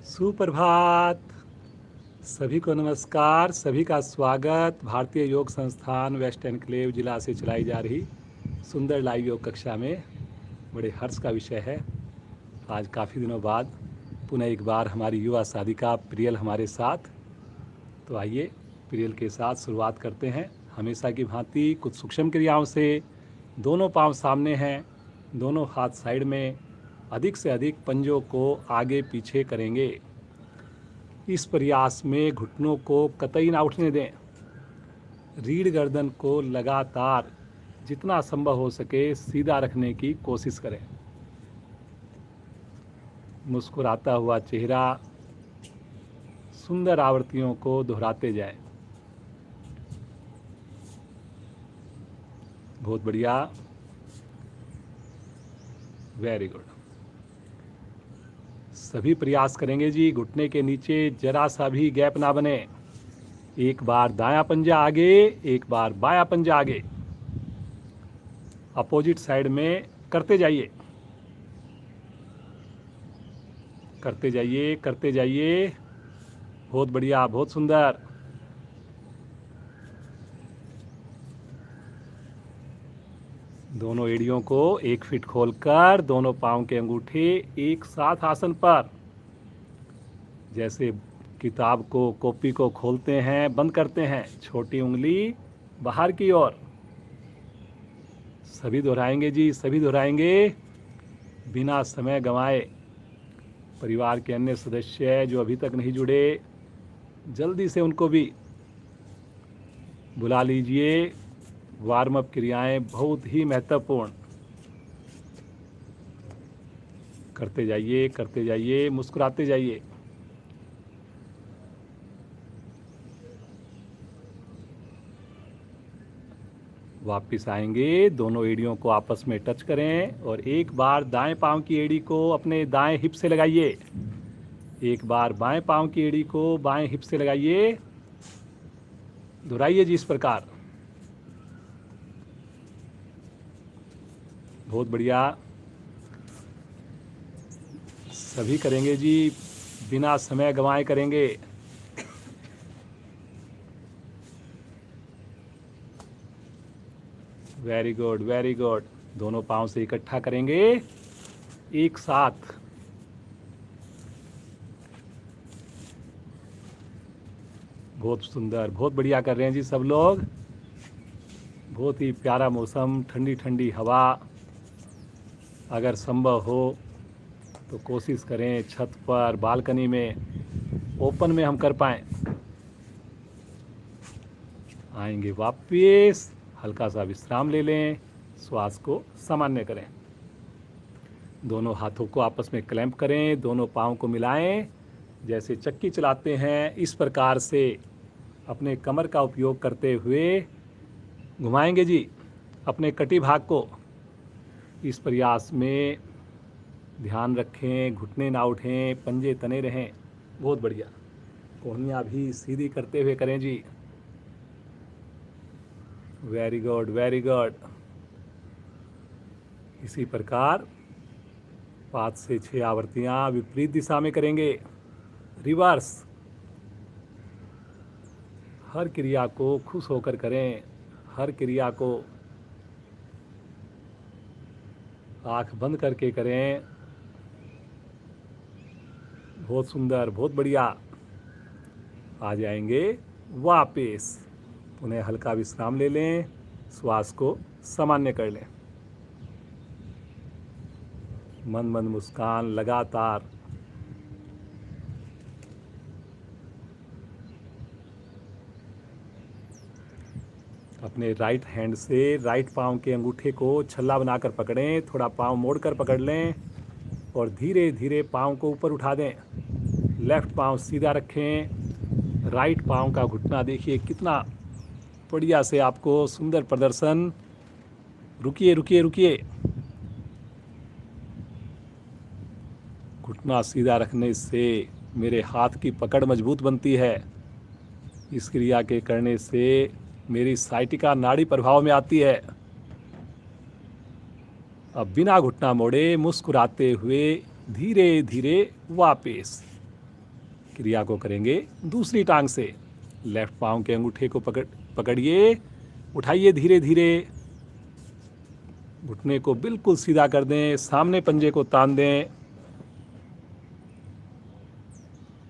सुप्रभात। सभी को नमस्कार, सभी का स्वागत भारतीय योग संस्थान वेस्ट एनक्लेव जिला से चलाई जा रही सुंदर लाइव योग कक्षा में। बड़े हर्ष का विषय है, आज काफ़ी दिनों बाद पुनः एक बार हमारी युवा साधिका प्रियल हमारे साथ। तो आइए प्रियल के साथ शुरुआत करते हैं। हमेशा की भांति कुछ सूक्ष्म क्रियाओं से दोनों पांव सामने हैं, दोनों हाथ साइड में, अधिक से अधिक पंजों को आगे पीछे करेंगे। इस प्रयास में घुटनों को कतई ना उठने दें। रीढ़ गर्दन को लगातार जितना संभव हो सके सीधा रखने की कोशिश करें। मुस्कुराता हुआ चेहरा, सुंदर आवृत्तियों को दोहराते जाएं। बहुत बढ़िया, वेरी गुड। सभी प्रयास करेंगे जी, घुटने के नीचे जरा सा भी गैप ना बने। एक बार दायां पंजा आगे, एक बार बायां पंजा आगे, अपोजिट साइड में करते जाइए, करते जाइए, करते जाइए। बहुत बढ़िया, बहुत सुंदर। दोनों एड़ियों को 1 फीट खोलकर दोनों पांव के अंगूठे एक साथ आसन पर, जैसे किताब को, कॉपी को खोलते हैं, बंद करते हैं, छोटी उंगली बाहर की ओर। सभी दोहराएंगे जी, सभी दोहराएंगे बिना समय गंवाए। परिवार के अन्य सदस्य जो अभी तक नहीं जुड़े, जल्दी से उनको भी बुला लीजिए। वार्म अप क्रियाएं बहुत ही महत्वपूर्ण। करते जाइए, करते जाइए, मुस्कुराते जाइए। वापिस आएंगे, दोनों एड़ियों को आपस में टच करें और एक बार दाएं पांव की एड़ी को अपने दाएं हिप से लगाइए, एक बार बाएं पांव की एड़ी को बाएं हिप से लगाइए। दोहराइए जी इस प्रकार। बहुत बढ़िया, सभी करेंगे जी, बिना समय गंवाए करेंगे। Very good, very good. दोनों पांव से इकट्ठा करेंगे एक साथ। बहुत सुंदर, बहुत बढ़िया कर रहे हैं जी सब लोग। बहुत ही प्यारा मौसम, ठंडी ठंडी हवा। अगर संभव हो तो कोशिश करें छत पर, बालकनी में, ओपन में हम कर पाएं। आएंगे वापिस, हल्का सा विश्राम ले लें, श्वास को सामान्य करें। दोनों हाथों को आपस में क्लैंप करें, दोनों पाँव को मिलाएं, जैसे चक्की चलाते हैं इस प्रकार से अपने कमर का उपयोग करते हुए घुमाएंगे जी अपने कटी भाग को। इस प्रयास में ध्यान रखें, घुटने ना उठें, पंजे तने रहें। बहुत बढ़िया। कोहनियाँ भी सीधी करते हुए करें जी। Very good, very good. इसी प्रकार 5 से 6 आवृत्तियाँ विपरीत दिशा में करेंगे, रिवर्स। हर क्रिया को खुश होकर करें, हर क्रिया को आँख बंद करके करें। बहुत सुंदर, बहुत बढ़िया। आ जाएंगे वापस, उन्हें हल्का विश्राम ले लें, श्वास को सामान्य कर लें। मंद मंद मुस्कान लगातार। अपने राइट हैंड से राइट पाँव के अंगूठे को छल्ला बनाकर पकड़ें, थोड़ा पाँव मोड़कर पकड़ लें और धीरे धीरे पाँव को ऊपर उठा दें। लेफ्ट पाँव सीधा रखें, राइट पाँव का घुटना देखिए कितना बढ़िया से आपको सुंदर प्रदर्शन। रुकिए रुकिए रुकिए। घुटना सीधा रखने से मेरे हाथ की पकड़ मजबूत बनती है। इस क्रिया के करने से मेरी साइटिका नाड़ी प्रभाव में आती है। अब बिना घुटना मोड़े मुस्कुराते हुए धीरे धीरे वापस। क्रिया को करेंगे दूसरी टांग से। लेफ्ट पाँव के अंगूठे को पकड़िए, उठाइए धीरे धीरे, घुटने को बिल्कुल सीधा कर दें, सामने पंजे को तान दें।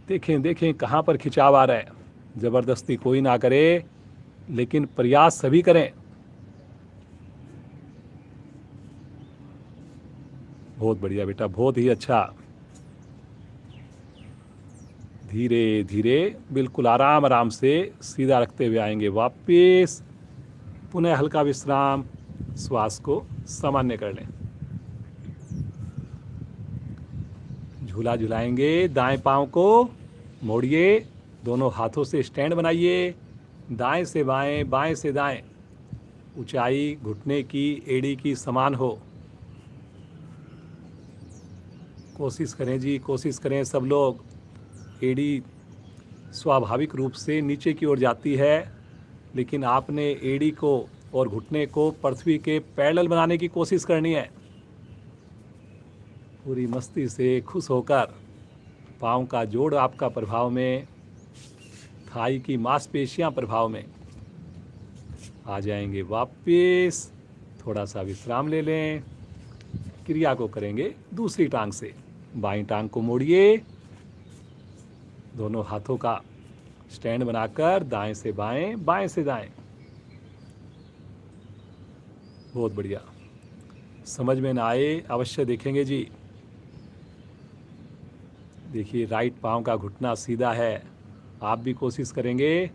देखें देखें कहाँ पर खिंचाव आ रहा है। ज़बरदस्ती कोई ना करे, लेकिन प्रयास सभी करें। बहुत बढ़िया बेटा, बहुत ही अच्छा। धीरे धीरे बिल्कुल आराम आराम से सीधा रखते हुए आएंगे वापस। पुनः हल्का विश्राम, श्वास को सामान्य कर लें। झूला झुलाएंगे, दाएं पांव को मोड़िए, दोनों हाथों से स्टैंड बनाइए, दाएं से बाएं, बाएं से दाएं। ऊंचाई घुटने की, एड़ी की समान हो। कोशिश करें जी, कोशिश करें सब लोग। एड़ी स्वाभाविक रूप से नीचे की ओर जाती है, लेकिन आपने एड़ी को और घुटने को पृथ्वी के पैरेलल बनाने की कोशिश करनी है। पूरी मस्ती से खुश होकर पाँव का जोड़ आपका प्रभाव में, थाई की मांसपेशियां प्रभाव में आ जाएंगे वापस। थोड़ा सा विश्राम ले लें। क्रिया को करेंगे दूसरी टांग से। बाईं टांग को मोड़िए, दोनों हाथों का स्टैंड बनाकर दाएं से बाएं, बाएं से दाएं। बहुत बढ़िया। समझ में ना आए अवश्य देखेंगे जी। देखिए राइट पांव का घुटना सीधा है, आप भी कोशिश करेंगे,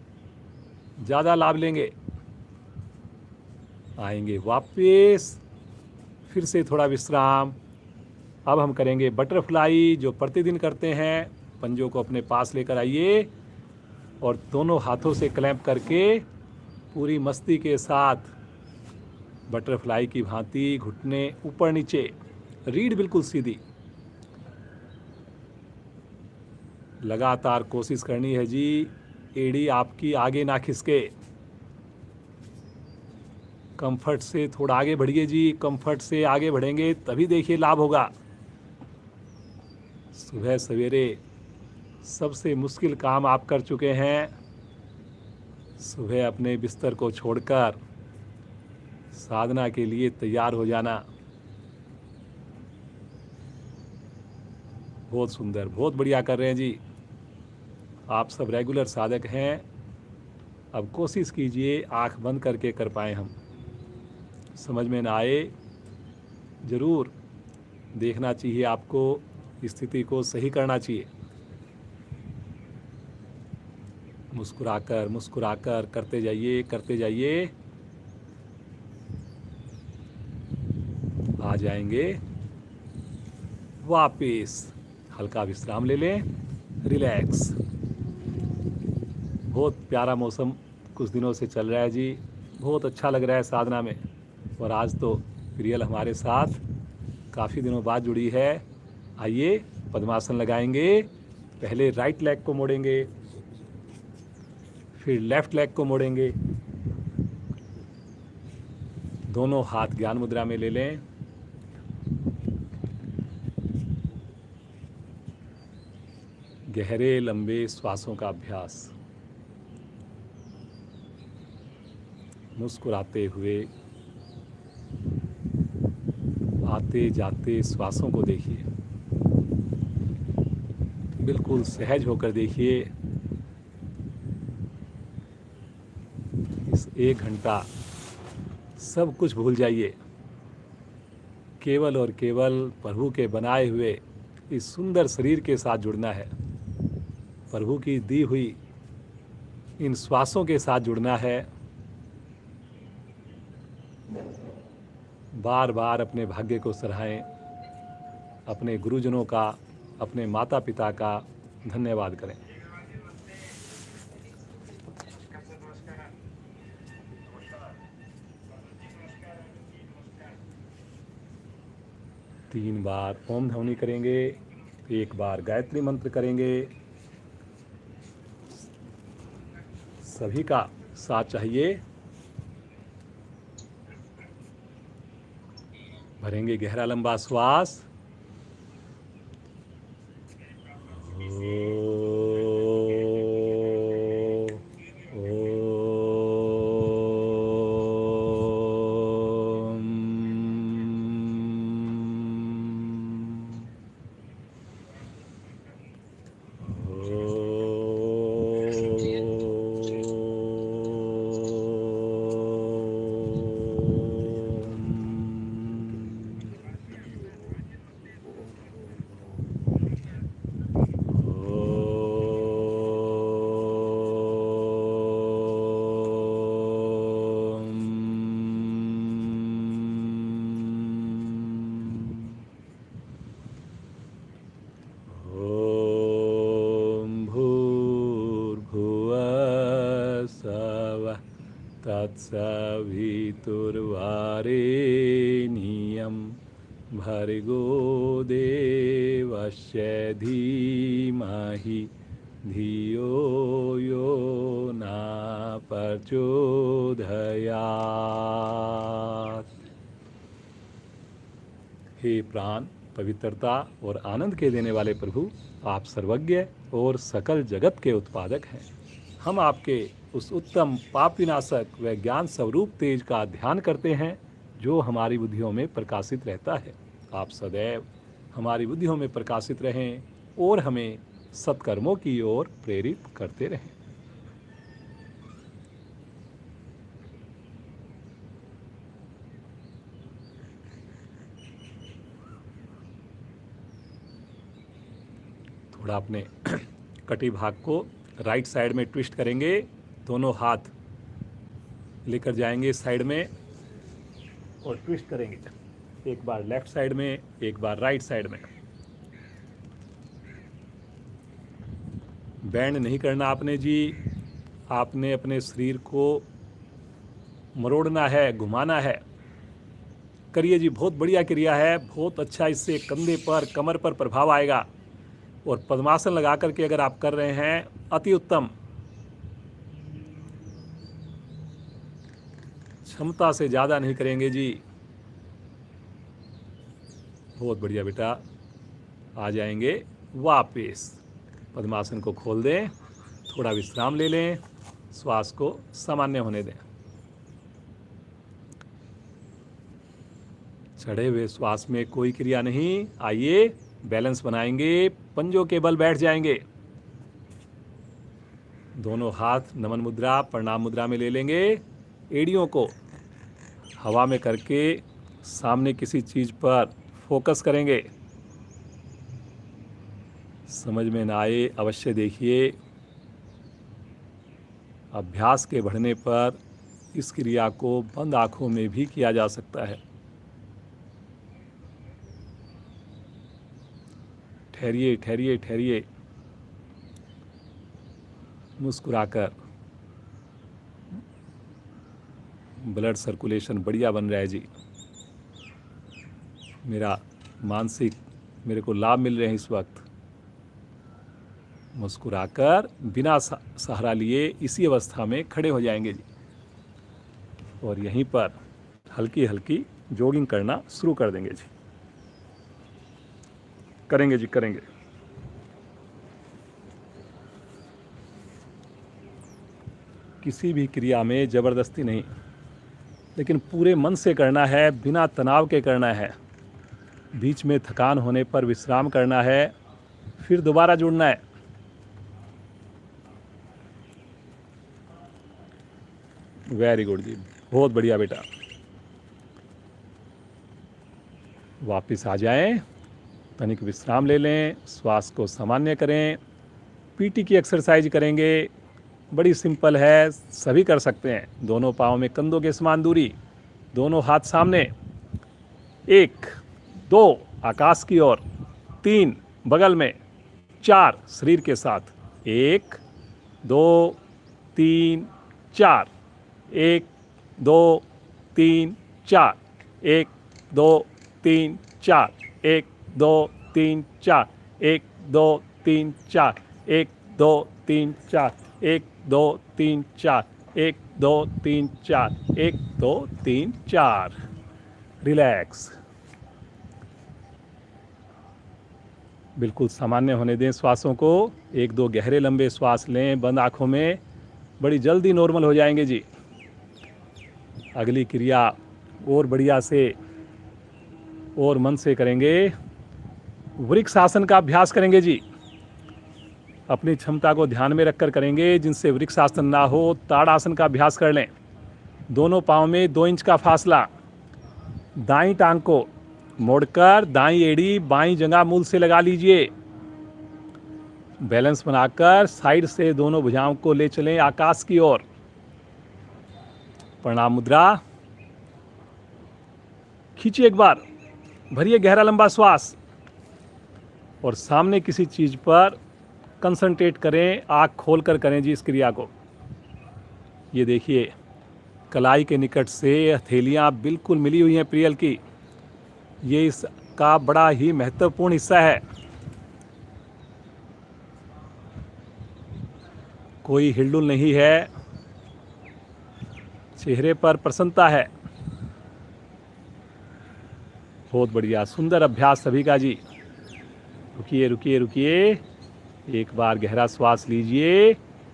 ज़्यादा लाभ लेंगे। आएंगे वापस, फिर से थोड़ा विश्राम। अब हम करेंगे बटरफ्लाई, जो प्रतिदिन करते हैं। पंजों को अपने पास लेकर आइए और दोनों हाथों से क्लैंप करके पूरी मस्ती के साथ बटरफ्लाई की भांति घुटने ऊपर नीचे, रीढ़ बिल्कुल सीधी। लगातार कोशिश करनी है जी, एड़ी आपकी आगे ना खिसके। कंफर्ट से थोड़ा आगे बढ़िए जी, कंफर्ट से आगे बढ़ेंगे तभी देखिए लाभ होगा। सुबह सवेरे सबसे मुश्किल काम आप कर चुके हैं। सुबह अपने बिस्तर को छोड़कर साधना के लिए तैयार हो जाना। बहुत सुंदर, बहुत बढ़िया कर रहे हैं जी। आप सब रेगुलर साधक हैं। अब कोशिश कीजिए आंख बंद करके कर पाएँ हम। समझ में ना आए ज़रूर देखना चाहिए, आपको स्थिति को सही करना चाहिए। मुस्कुराकर मुस्कुराकर करते जाइए, करते जाइए। आ जाएंगे वापिस। हल्का विश्राम ले लें, रिलैक्स। बहुत प्यारा मौसम कुछ दिनों से चल रहा है जी, बहुत अच्छा लग रहा है साधना में। और आज तो प्रियल हमारे साथ काफ़ी दिनों बाद जुड़ी है। आइए पद्मासन लगाएंगे। पहले राइट लेग को मोड़ेंगे, फिर लेफ्ट लेग को मोड़ेंगे। दोनों हाथ ज्ञान मुद्रा में ले लें। गहरे लंबे श्वासों का अभ्यास। मुस्कुराते हुए आते जाते श्वासों को देखिए, बिल्कुल सहज होकर देखिए। इस 1 घंटा सब कुछ भूल जाइए, केवल और केवल प्रभु के बनाए हुए इस सुंदर शरीर के साथ जुड़ना है। प्रभु की दी हुई इन श्वासों के साथ जुड़ना है। बार बार अपने भाग्य को सराहें, अपने गुरुजनों का, अपने माता पिता का धन्यवाद करें। तीन बार ओम ध्वनि करेंगे, 1 बार गायत्री मंत्र करेंगे। सभी का साथ चाहिए। भरेंगे गहरा लंबा श्वास। तत्सवितुर्वरेण्यं भर्गो देवस्य धीमहि धियो यो न प्रचोदयात्। हे प्राण, पवित्रता और आनंद के देने वाले प्रभु, आप सर्वज्ञ और सकल जगत के उत्पादक हैं। हम आपके उस उत्तम पाप विनाशक व ज्ञान स्वरूप तेज का ध्यान करते हैं जो हमारी बुद्धियों में प्रकाशित रहता है। आप सदैव हमारी बुद्धियों में प्रकाशित रहें और हमें सत्कर्मों की ओर प्रेरित करते रहें। थोड़ा अपने कटी भाग को राइट साइड में ट्विस्ट करेंगे, दोनों हाथ लेकर जाएंगे साइड में और ट्विस्ट करेंगे, एक बार लेफ्ट साइड में, एक बार राइट साइड में। बैंड नहीं करना आपने जी, आपने अपने शरीर को मरोड़ना है, घुमाना है। करिए जी, बहुत बढ़िया क्रिया है, बहुत अच्छा। इससे कंधे पर, कमर पर प्रभाव आएगा। और पद्मासन लगा करके अगर आप कर रहे हैं, अति उत्तम। क्षमता से ज़्यादा नहीं करेंगे जी। बहुत बढ़िया बेटा। आ जाएंगे वापस, पद्मासन को खोल दें, थोड़ा विश्राम ले लें, श्वास को सामान्य होने दें। चढ़े हुए श्वास में कोई क्रिया नहीं। आइए बैलेंस बनाएंगे, पंजों के बल बैठ जाएंगे, दोनों हाथ नमन मुद्रा, प्रणाम मुद्रा में ले लेंगे। एड़ियों को हवा में करके सामने किसी चीज पर फोकस करेंगे। समझ में ना आए अवश्य देखिए। अभ्यास के बढ़ने पर इस क्रिया को बंद आंखों में भी किया जा सकता है। ठहरिए ठहरिए ठहरिए, मुस्कुराकर। ब्लड सर्कुलेशन बढ़िया बन रहा है जी। मेरा मानसिक मेरे को लाभ मिल रहे हैं इस वक्त। मुस्कुराकर बिना सहारा लिए इसी अवस्था में खड़े हो जाएंगे जी। और यहीं पर हल्की हल्की जॉगिंग करना शुरू कर देंगे जी। करेंगे जी, करेंगे। किसी भी क्रिया में ज़बरदस्ती नहीं, लेकिन पूरे मन से करना है, बिना तनाव के करना है। बीच में थकान होने पर विश्राम करना है, फिर दोबारा जुड़ना है। वेरी गुड जी, बहुत बढ़िया बेटा। वापस आ जाएं, तनिक विश्राम ले लें, श्वास को सामान्य करें। पीटी की एक्सरसाइज करेंगे, बड़ी सिंपल है, सभी कर सकते हैं। दोनों पाँव में कंधों के समान दूरी, दोनों हाथ सामने। 1 2 आकाश की ओर, 3 बगल में, 4 शरीर के साथ। 1 2 3 4, 1 2 3 4, 1 2 3 4, 1 2 3 4, 1 2 3 4, 1 2 3 4, 1 2 3 4, 1 2 3 4, 1 2 3 4। रिलैक्स, बिल्कुल सामान्य होने दें श्वासों को। 1 2 गहरे लंबे श्वास लें बंद आँखों में, बड़ी जल्दी नॉर्मल हो जाएंगे जी। अगली क्रिया और बढ़िया से और मन से करेंगे। वृक्ष आसन का अभ्यास करेंगे जी। अपनी क्षमता को ध्यान में रखकर करेंगे। जिनसे वृक्ष आसन ना हो, ताड़ासन का अभ्यास कर लें। दोनों पाँव में 2 इंच का फासला। दाईं टांग को मोड़कर दाईं एड़ी बाईं जंघा मूल से लगा लीजिए। बैलेंस बनाकर साइड से दोनों भुजाओं को ले चलें आकाश की ओर। प्रणाम मुद्रा। खींचिए एक बार, भरिए गहरा लंबा श्वास और सामने किसी चीज पर कंसंट्रेट करें। आँख खोलकर करें जी इस क्रिया को। ये देखिए, कलाई के निकट से हथेलियाँ बिल्कुल मिली हुई हैं प्रियल की। ये इसका बड़ा ही महत्वपूर्ण हिस्सा है। कोई हिलडुल नहीं है, चेहरे पर प्रसन्नता है। बहुत बढ़िया, सुंदर अभ्यास सभी का जी। रुकिए रुकिए रुकिए, एक बार गहरा श्वास लीजिए।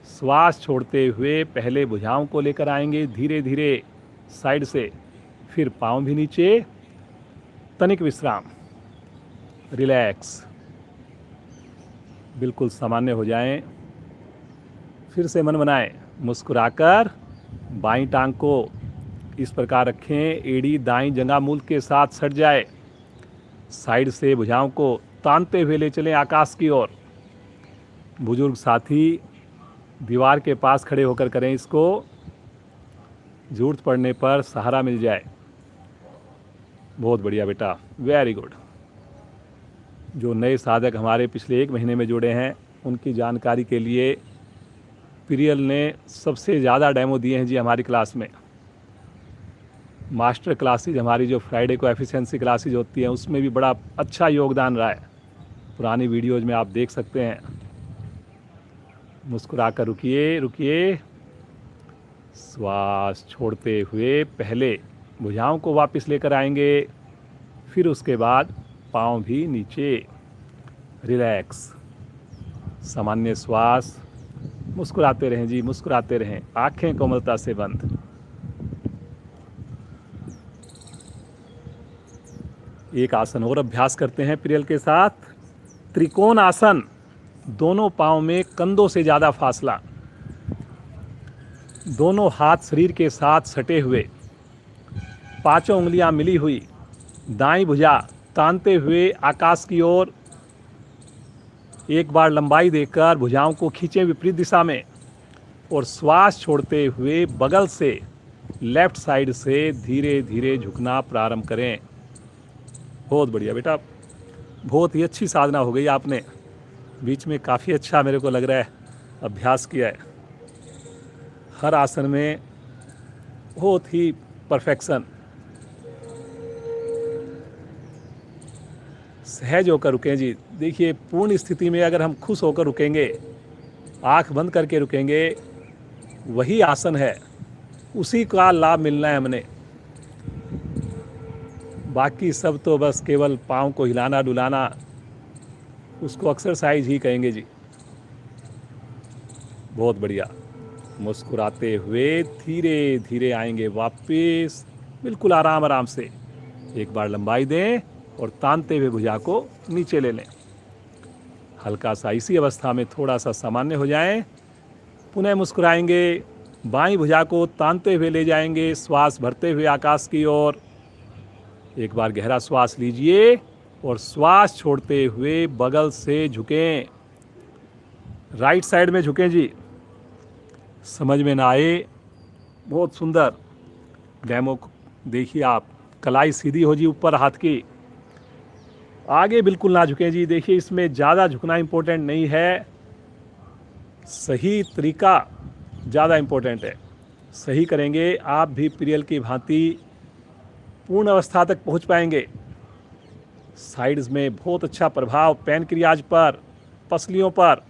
श्वास छोड़ते हुए पहले भुजाओं को लेकर आएंगे धीरे धीरे साइड से, फिर पाँव भी नीचे। तनिक विश्राम, रिलैक्स, बिल्कुल सामान्य हो जाएं। फिर से मन बनाएं, मुस्कुराकर बाईं टांग को इस प्रकार रखें, एड़ी दाईं जंघामूल के साथ सट जाए। साइड से भुजाओं को तानते हुए ले चलें आकाश की ओर। बुजुर्ग साथी दीवार के पास खड़े होकर करें इसको, जरूरत पड़ने पर सहारा मिल जाए। बहुत बढ़िया बेटा, वेरी गुड। जो नए साधक हमारे पिछले 1 महीने में जुड़े हैं, उनकी जानकारी के लिए प्रियल ने सबसे ज़्यादा डेमो दिए हैं जी हमारी क्लास में। मास्टर क्लासेज हमारी जो फ्राइडे को एफिशिएंसी क्लासेज होती हैं, उसमें भी बड़ा अच्छा योगदान रहा है। पुरानी वीडियोज में आप देख सकते हैं। मुस्कुराकर रुकिए रुकिए, श्वास छोड़ते हुए पहले भुजाओं को वापस लेकर आएंगे, फिर उसके बाद पाँव भी नीचे। रिलैक्स, सामान्य श्वास। मुस्कुराते रहें जी, मुस्कुराते रहें, आंखें कोमलता से बंद। एक आसन और अभ्यास करते हैं प्रियल के साथ, त्रिकोण आसन। दोनों पाँव में कंधों से ज़्यादा फासला, दोनों हाथ शरीर के साथ सटे हुए, पांचों उंगलियां मिली हुई, दाईं भुजा तानते हुए आकाश की ओर। एक बार लंबाई देकर भुजाओं को खींचें विपरीत दिशा में, और श्वास छोड़ते हुए बगल से लेफ्ट साइड से धीरे धीरे झुकना प्रारंभ करें। बहुत बढ़िया बेटा, बहुत ही अच्छी साधना हो गई आपने। बीच में काफ़ी अच्छा मेरे को लग रहा है अभ्यास किया है। हर आसन में बहुत ही परफेक्शन। सहज होकर रुकें जी। देखिए, पूर्ण स्थिति में अगर हम खुश होकर रुकेंगे, आंख बंद करके रुकेंगे, वही आसन है, उसी का लाभ मिलना है हमने। बाकी सब तो बस केवल पाँव को हिलाना डुलाना, उसको एक्सरसाइज ही कहेंगे जी। बहुत बढ़िया, मुस्कुराते हुए धीरे धीरे आएंगे वापस, बिल्कुल आराम आराम से। एक बार लंबाई दें और तानते हुए भुजा को नीचे ले लें। हल्का सा इसी अवस्था में थोड़ा सा सामान्य हो जाएं। पुनः मुस्कुराएंगे, बाईं भुजा को तानते हुए ले जाएंगे, श्वास भरते हुए आकाश की ओर। एक बार गहरा श्वास लीजिए और श्वास छोड़ते हुए बगल से झुकें, राइट साइड में झुकें जी। समझ में ना आए, बहुत सुंदर डेमो देखिए आप। कलाई सीधी हो जी ऊपर हाथ की, आगे बिल्कुल ना झुकें जी। देखिए, इसमें ज़्यादा झुकना इम्पोर्टेंट नहीं है, सही तरीका ज़्यादा इम्पोर्टेंट है। सही करेंगे आप भी प्रियल की भांति पूर्ण अवस्था तक पहुंच पाएंगे। साइड्स में बहुत अच्छा प्रभाव पैनक्रियाज पर, पसलियों पर।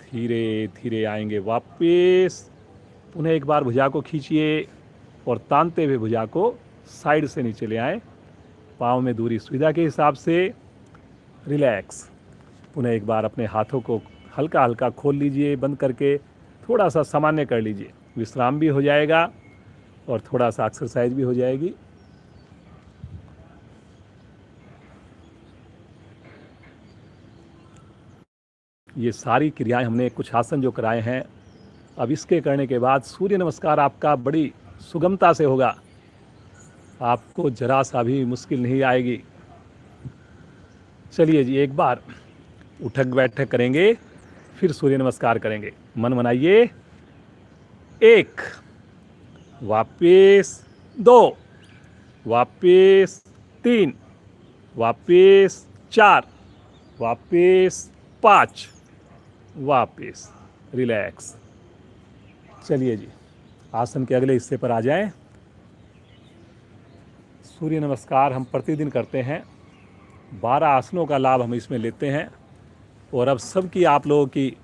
धीरे धीरे आएंगे वापस। पुनः एक बार भुजा को खींचिए और तानते हुए भुजा को साइड से नीचे ले आएं, पाँव में दूरी सुविधा के हिसाब से। रिलैक्स। पुनः एक बार अपने हाथों को हल्का हल्का खोल लीजिए, बंद करके थोड़ा सा सामान्य कर लीजिए। विश्राम भी हो जाएगा और थोड़ा सा एक्सरसाइज भी हो जाएगी। ये सारी क्रियाएं हमने कुछ आसन जो कराए हैं, अब इसके करने के बाद सूर्य नमस्कार आपका बड़ी सुगमता से होगा, आपको जरा सा भी मुश्किल नहीं आएगी। चलिए जी, एक बार उठक बैठक करेंगे, फिर सूर्य नमस्कार करेंगे। मन बनाइए। 1, वापिस 2, वापिस 3, वापिस 4, वापिस 5, वापिस। रिलैक्स। चलिए जी, आसन के अगले हिस्से पर आ जाएं। सूर्य नमस्कार हम प्रतिदिन करते हैं, 12 आसनों का लाभ हम इसमें लेते हैं और अब सबकी आप लोगों की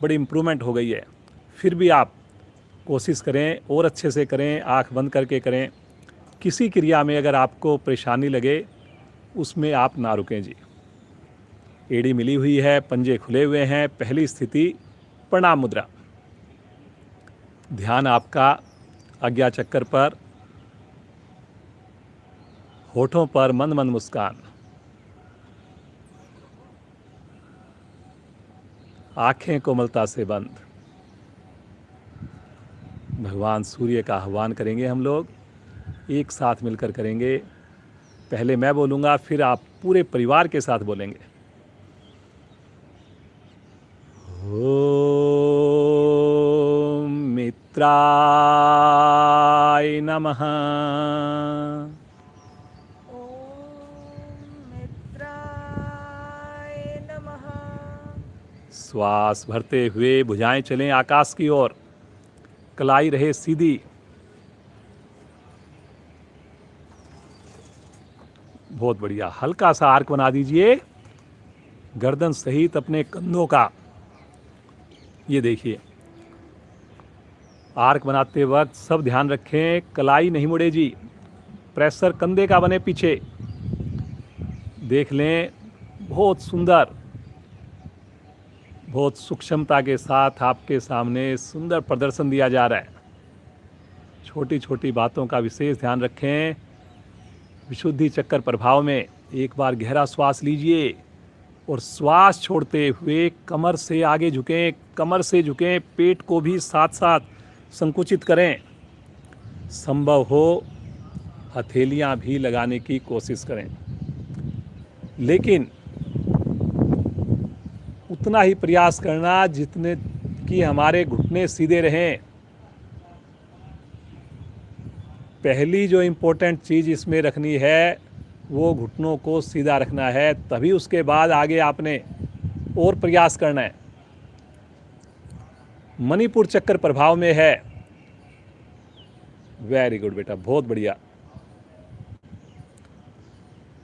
बड़ी इम्प्रूवमेंट हो गई है। फिर भी आप कोशिश करें और अच्छे से करें, आँख बंद करके करें। किसी क्रिया में अगर आपको परेशानी लगे उसमें आप ना रुकें जी। एड़ी मिली हुई है, पंजे खुले हुए हैं। पहली स्थिति प्रणाम मुद्रा। ध्यान आपका आज्ञा चक्कर पर, होठों पर मंद मंद मुस्कान, आंखें कोमलता से बंद। भगवान सूर्य का आह्वान करेंगे हम लोग, एक साथ मिलकर करेंगे। पहले मैं बोलूँगा, फिर आप पूरे परिवार के साथ बोलेंगे। ओम मित्राय नमः। श्वास भरते हुए भुजाएं चलें आकाश की ओर, कलाई रहे सीधी। बहुत बढ़िया। हल्का सा आर्क बना दीजिए गर्दन सहित अपने कंधों का। ये देखिए, आर्क बनाते वक्त सब ध्यान रखें, कलाई नहीं मुड़े जी। प्रेशर कंधे का बने पीछे। देख लें, बहुत सुंदर, बहुत सूक्ष्मता के साथ आपके सामने सुंदर प्रदर्शन दिया जा रहा है। छोटी छोटी बातों का विशेष ध्यान रखें। विशुद्धि चक्कर प्रभाव में एक बार गहरा श्वास लीजिए और श्वास छोड़ते हुए कमर से आगे झुकें, कमर से झुकें। पेट को भी साथ साथ संकुचित करें। संभव हो हथेलियां भी लगाने की कोशिश करें, लेकिन उतना ही प्रयास करना जितने कि हमारे घुटने सीधे रहें। पहली जो इम्पोर्टेंट चीज़ इसमें रखनी है वो घुटनों को सीधा रखना है, तभी उसके बाद आगे आपने और प्रयास करना है। मणिपुर चक्कर प्रभाव में है। वेरी गुड बेटा, बहुत बढ़िया।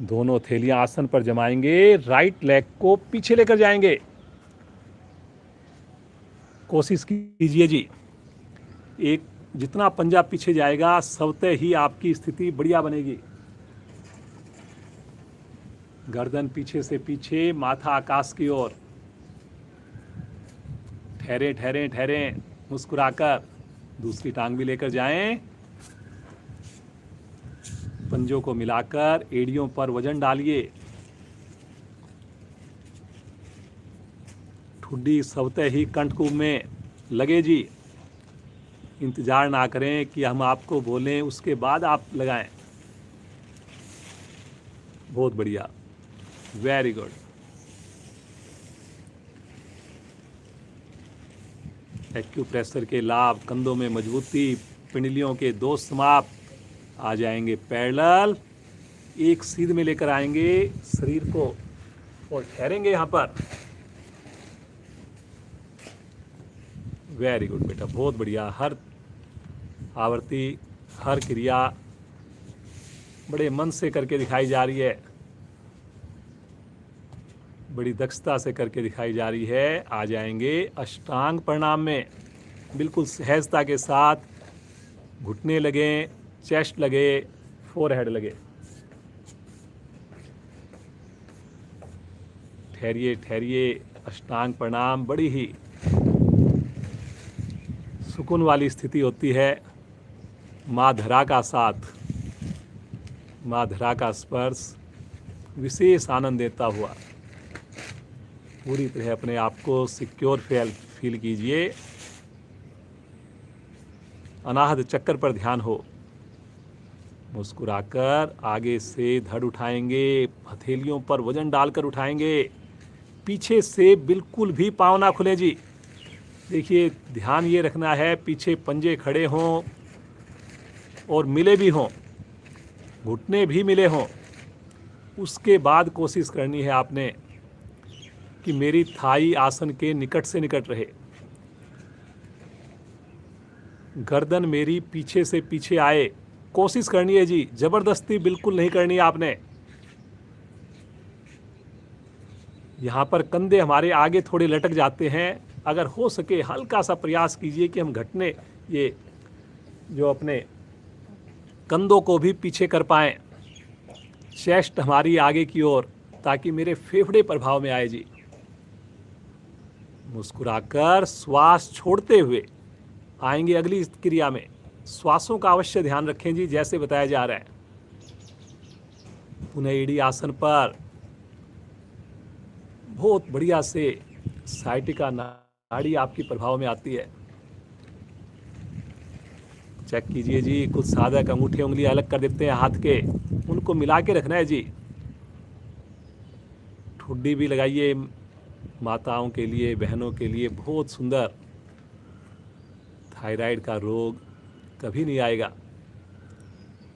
दोनों थैलियां आसन पर जमाएंगे, राइट लेग को पीछे लेकर जाएंगे। कोशिश कीजिए जी, एक जितना पंजा पीछे जाएगा सबते ही आपकी स्थिति बढ़िया बनेगी। गर्दन पीछे से पीछे, माथा आकाश की ओर। ठहरे ठहरे ठहरे, मुस्कुराकर। दूसरी टांग भी लेकर जाएं। पंजों को मिलाकर एड़ियों पर वजन डालिए। ठुड्डी सबते ही कंठकूप में लगे जी। इंतजार ना करें कि हम आपको बोलें उसके बाद आप लगाएं। बहुत बढ़िया, वेरी गुड। एक्यूप्रेशर के लाभ, कंधों में मजबूती, पिंडलियों के दोष समाप्त। आ जाएंगे पैरेलल, एक सीध में लेकर आएंगे शरीर को और ठहरेंगे यहां पर। वेरी गुड बेटा, बहुत बढ़िया। हर आवृत्ति, हर क्रिया बड़े मन से करके दिखाई जा रही है, बड़ी दक्षता से करके दिखाई जा रही है। आ जाएंगे अष्टांग प्रणाम में, बिल्कुल सहजता के साथ। घुटने लगे, चेस्ट लगे, फोरहेड लगे। ठहरिए ठहरिए। अष्टांग प्रणाम बड़ी ही सुकून वाली स्थिति होती है। माँ धरा का साथ, माँ धरा का स्पर्श विशेष आनंद देता हुआ पूरी तरह अपने आप को सिक्योर फील कीजिए। अनाहत चक्कर पर ध्यान हो। मुस्कुराकर आगे से धड़ उठाएंगे, हथेलियों पर वजन डालकर उठाएंगे। पीछे से बिल्कुल भी पाँव ना खुले जी। देखिए, ध्यान ये रखना है पीछे पंजे खड़े हों और मिले भी हों, घुटने भी मिले हों। उसके बाद कोशिश करनी है आपने कि मेरी थाई आसन के निकट से निकट रहे। गर्दन मेरी पीछे से पीछे आए। कोशिश करनी है जी, जबरदस्ती बिल्कुल नहीं करनी है आपने। यहाँ पर कंधे हमारे आगे थोड़े लटक जाते हैं। अगर हो सके हल्का सा प्रयास कीजिए कि हम घुटने, ये जो अपने कंधों को भी पीछे कर पाएं, चेस्ट हमारी आगे की ओर, ताकि मेरे फेफड़े प्रभाव में आए जी। मुस्कुराकर श्वास छोड़ते हुए आएंगे अगली क्रिया में। श्वासों का अवश्य ध्यान रखें जी, जैसे बताया जा रहा है। पुनः ईडी आसन पर बहुत बढ़िया से साइटिका नाड़ी आपकी प्रभाव में आती है। चेक कीजिए जी, कुछ साधक अंगूठे उंगली अलग कर देते हैं हाथ के, उनको मिला के रखना है जी। ठुड्डी भी लगाइए माताओं के लिए, बहनों के लिए, बहुत सुंदर। थायराइड का रोग कभी नहीं आएगा।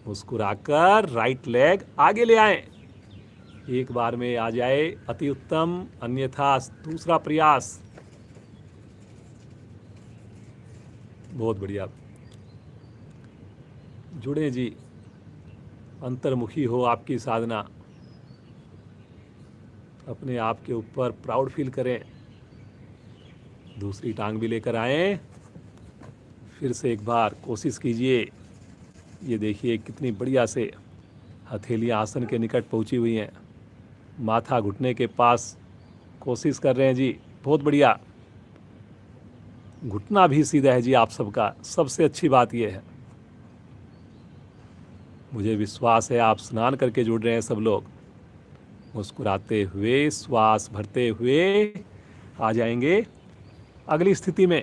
मुस्कुराकर राइट लेग आगे ले आएं। एक बार में आ जाए अति उत्तम, अन्यथा दूसरा प्रयास। बहुत बढ़िया। जुड़े जी, अंतर्मुखी हो आपकी साधना। अपने आप के ऊपर प्राउड फील करें। दूसरी टांग भी लेकर आएं। फिर से एक बार कोशिश कीजिए। ये देखिए कितनी बढ़िया से हथेलियां आसन के निकट पहुंची हुई हैं। माथा घुटने के पास कोशिश कर रहे हैं जी, बहुत बढ़िया। घुटना भी सीधा है जी आप सबका, सबसे अच्छी बात यह है। मुझे विश्वास है आप स्नान करके जुड़ रहे हैं सब लोग। मुस्कुराते हुए, श्वास भरते हुए आ जाएंगे अगली स्थिति में।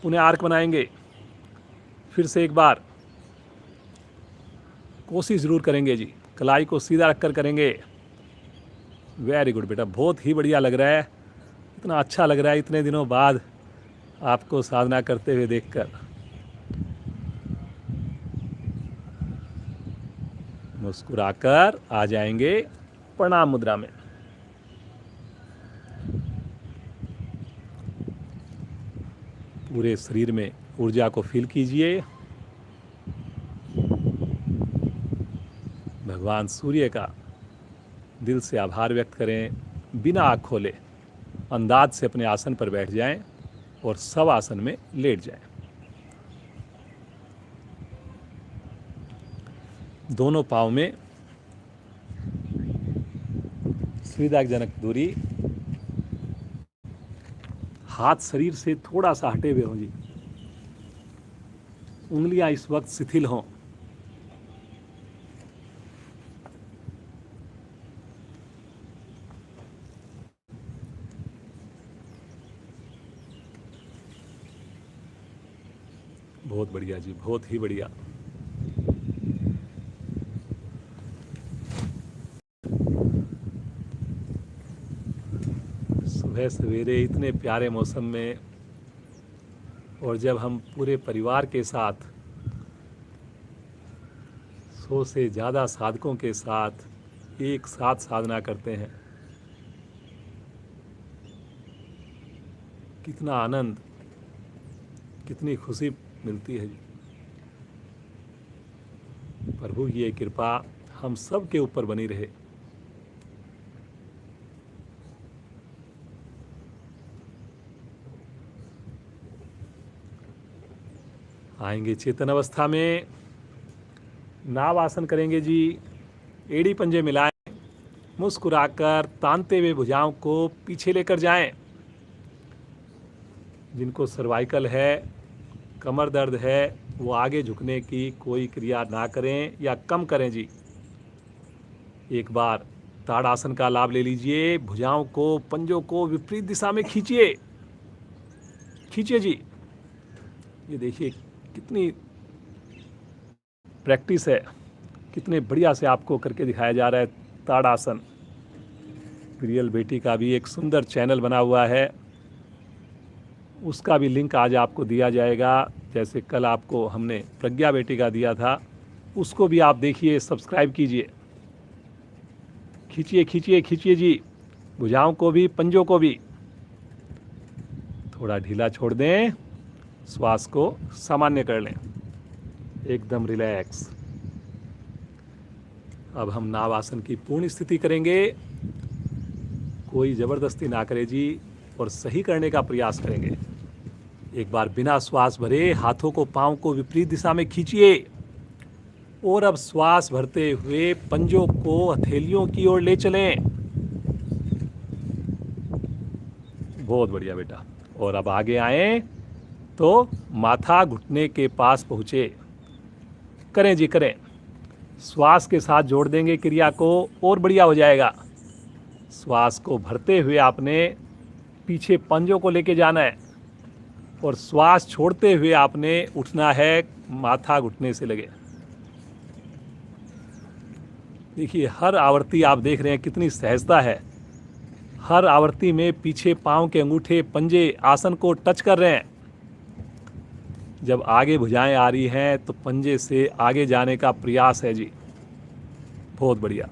पुनः आर्क बनाएंगे। फिर से एक बार कोशिश जरूर करेंगे जी, कलाई को सीधा रखकर करेंगे। वेरी गुड बेटा, बहुत ही बढ़िया लग रहा है। इतना अच्छा लग रहा है इतने दिनों बाद आपको साधना करते हुए देखकर। मुस्कुराकर आ जाएंगे प्रणाम मुद्रा में। पूरे शरीर में ऊर्जा को फील कीजिए। भगवान सूर्य का दिल से आभार व्यक्त करें। बिना आँख खोले अंदाज से अपने आसन पर बैठ जाएं और सब आसन में लेट जाएं। दोनों पाँव में सुविधाजनक दूरी, हाथ शरीर से थोड़ा सा हटे हुए हों जी। उंगलियां इस वक्त शिथिल हों। बहुत बढ़िया जी, बहुत ही बढ़िया। सुबह सवेरे इतने प्यारे मौसम में, और जब हम पूरे परिवार के साथ 100 से ज़्यादा साधकों के साथ एक साथ साधना करते हैं, कितना आनंद, कितनी खुशी मिलती है। प्रभु की ये कृपा हम सब के ऊपर बनी रहे। आएंगे चेतन अवस्था में। नाव आसन करेंगे जी। एड़ी पंजे मिलाएं। मुस्कुराकर तानते हुए भुजाओं को पीछे लेकर जाएं। जिनको सर्वाइकल है, कमर दर्द है, वो आगे झुकने की कोई क्रिया ना करें या कम करें जी। एक बार ताड़ासन का लाभ ले लीजिए। भुजाओं को, पंजों को विपरीत दिशा में खींचिए। खींचिए जी। ये देखिए कितनी प्रैक्टिस है, कितने बढ़िया से आपको करके दिखाया जा रहा है ताड़ासन। प्रियल बेटी का भी एक सुंदर चैनल बना हुआ है, उसका भी लिंक आज आपको दिया जाएगा। जैसे कल आपको हमने प्रज्ञा बेटी का दिया था, उसको भी आप देखिए, सब्सक्राइब कीजिए। खींचिए खींचिए खींचिए जी। भुजाओं को भी, पंजों को भी। थोड़ा ढीला छोड़ दें। श्वास को सामान्य कर लें, एकदम रिलैक्स। अब हम नाव आसन की पूर्ण स्थिति करेंगे। कोई ज़बरदस्ती ना करे जी, और सही करने का प्रयास करेंगे। एक बार बिना श्वास भरे हाथों को पांव को विपरीत दिशा में खींचिए और अब श्वास भरते हुए पंजों को हथेलियों की ओर ले चलें। बहुत बढ़िया बेटा। और अब आगे आए तो माथा घुटने के पास पहुँचे। करें जी, करें। श्वास के साथ जोड़ देंगे क्रिया को और बढ़िया हो जाएगा। श्वास को भरते हुए आपने पीछे पंजों को लेके जाना है और श्वास छोड़ते हुए आपने उठना है माथा घुटने से लगे। देखिए, हर आवृत्ति आप देख रहे हैं कितनी सहजता है। हर आवृत्ति में पीछे पांव के अंगूठे पंजे आसन को टच कर रहे हैं। जब आगे भुजाएं आ रही हैं तो पंजे से आगे जाने का प्रयास है जी। बहुत बढ़िया।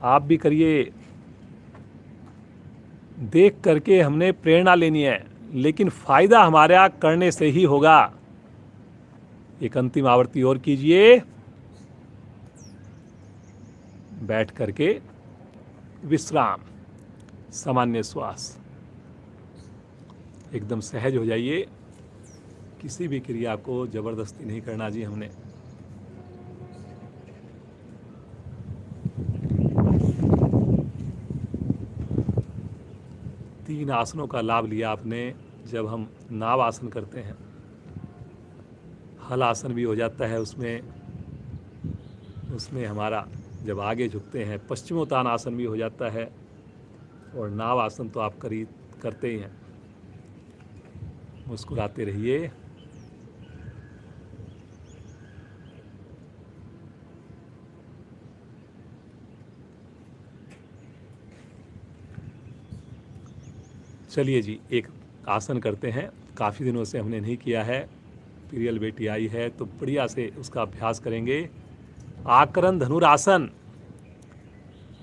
आप भी करिए। देख करके हमने प्रेरणा लेनी है, लेकिन फायदा हमारा करने से ही होगा। एक अंतिम आवृत्ति और कीजिए। बैठ करके विश्राम, सामान्य श्वास। एकदम सहज हो जाइए। किसी भी क्रिया को जबरदस्ती नहीं करना जी हमने। तीन आसनों का लाभ लिया आपने जब हम नाव आसन करते हैं। हल आसन भी हो जाता है उसमें हमारा जब आगे झुकते हैं पश्चिमोत्तान आसन भी हो जाता है, और नाव आसन तो आप करते ही हैं। मुस्कुराते रहिए। चलिए जी, एक आसन करते हैं। काफ़ी दिनों से हमने नहीं किया है। प्रियल बेटी आई है तो बढ़िया से उसका अभ्यास करेंगे। आकरण धनुरासन।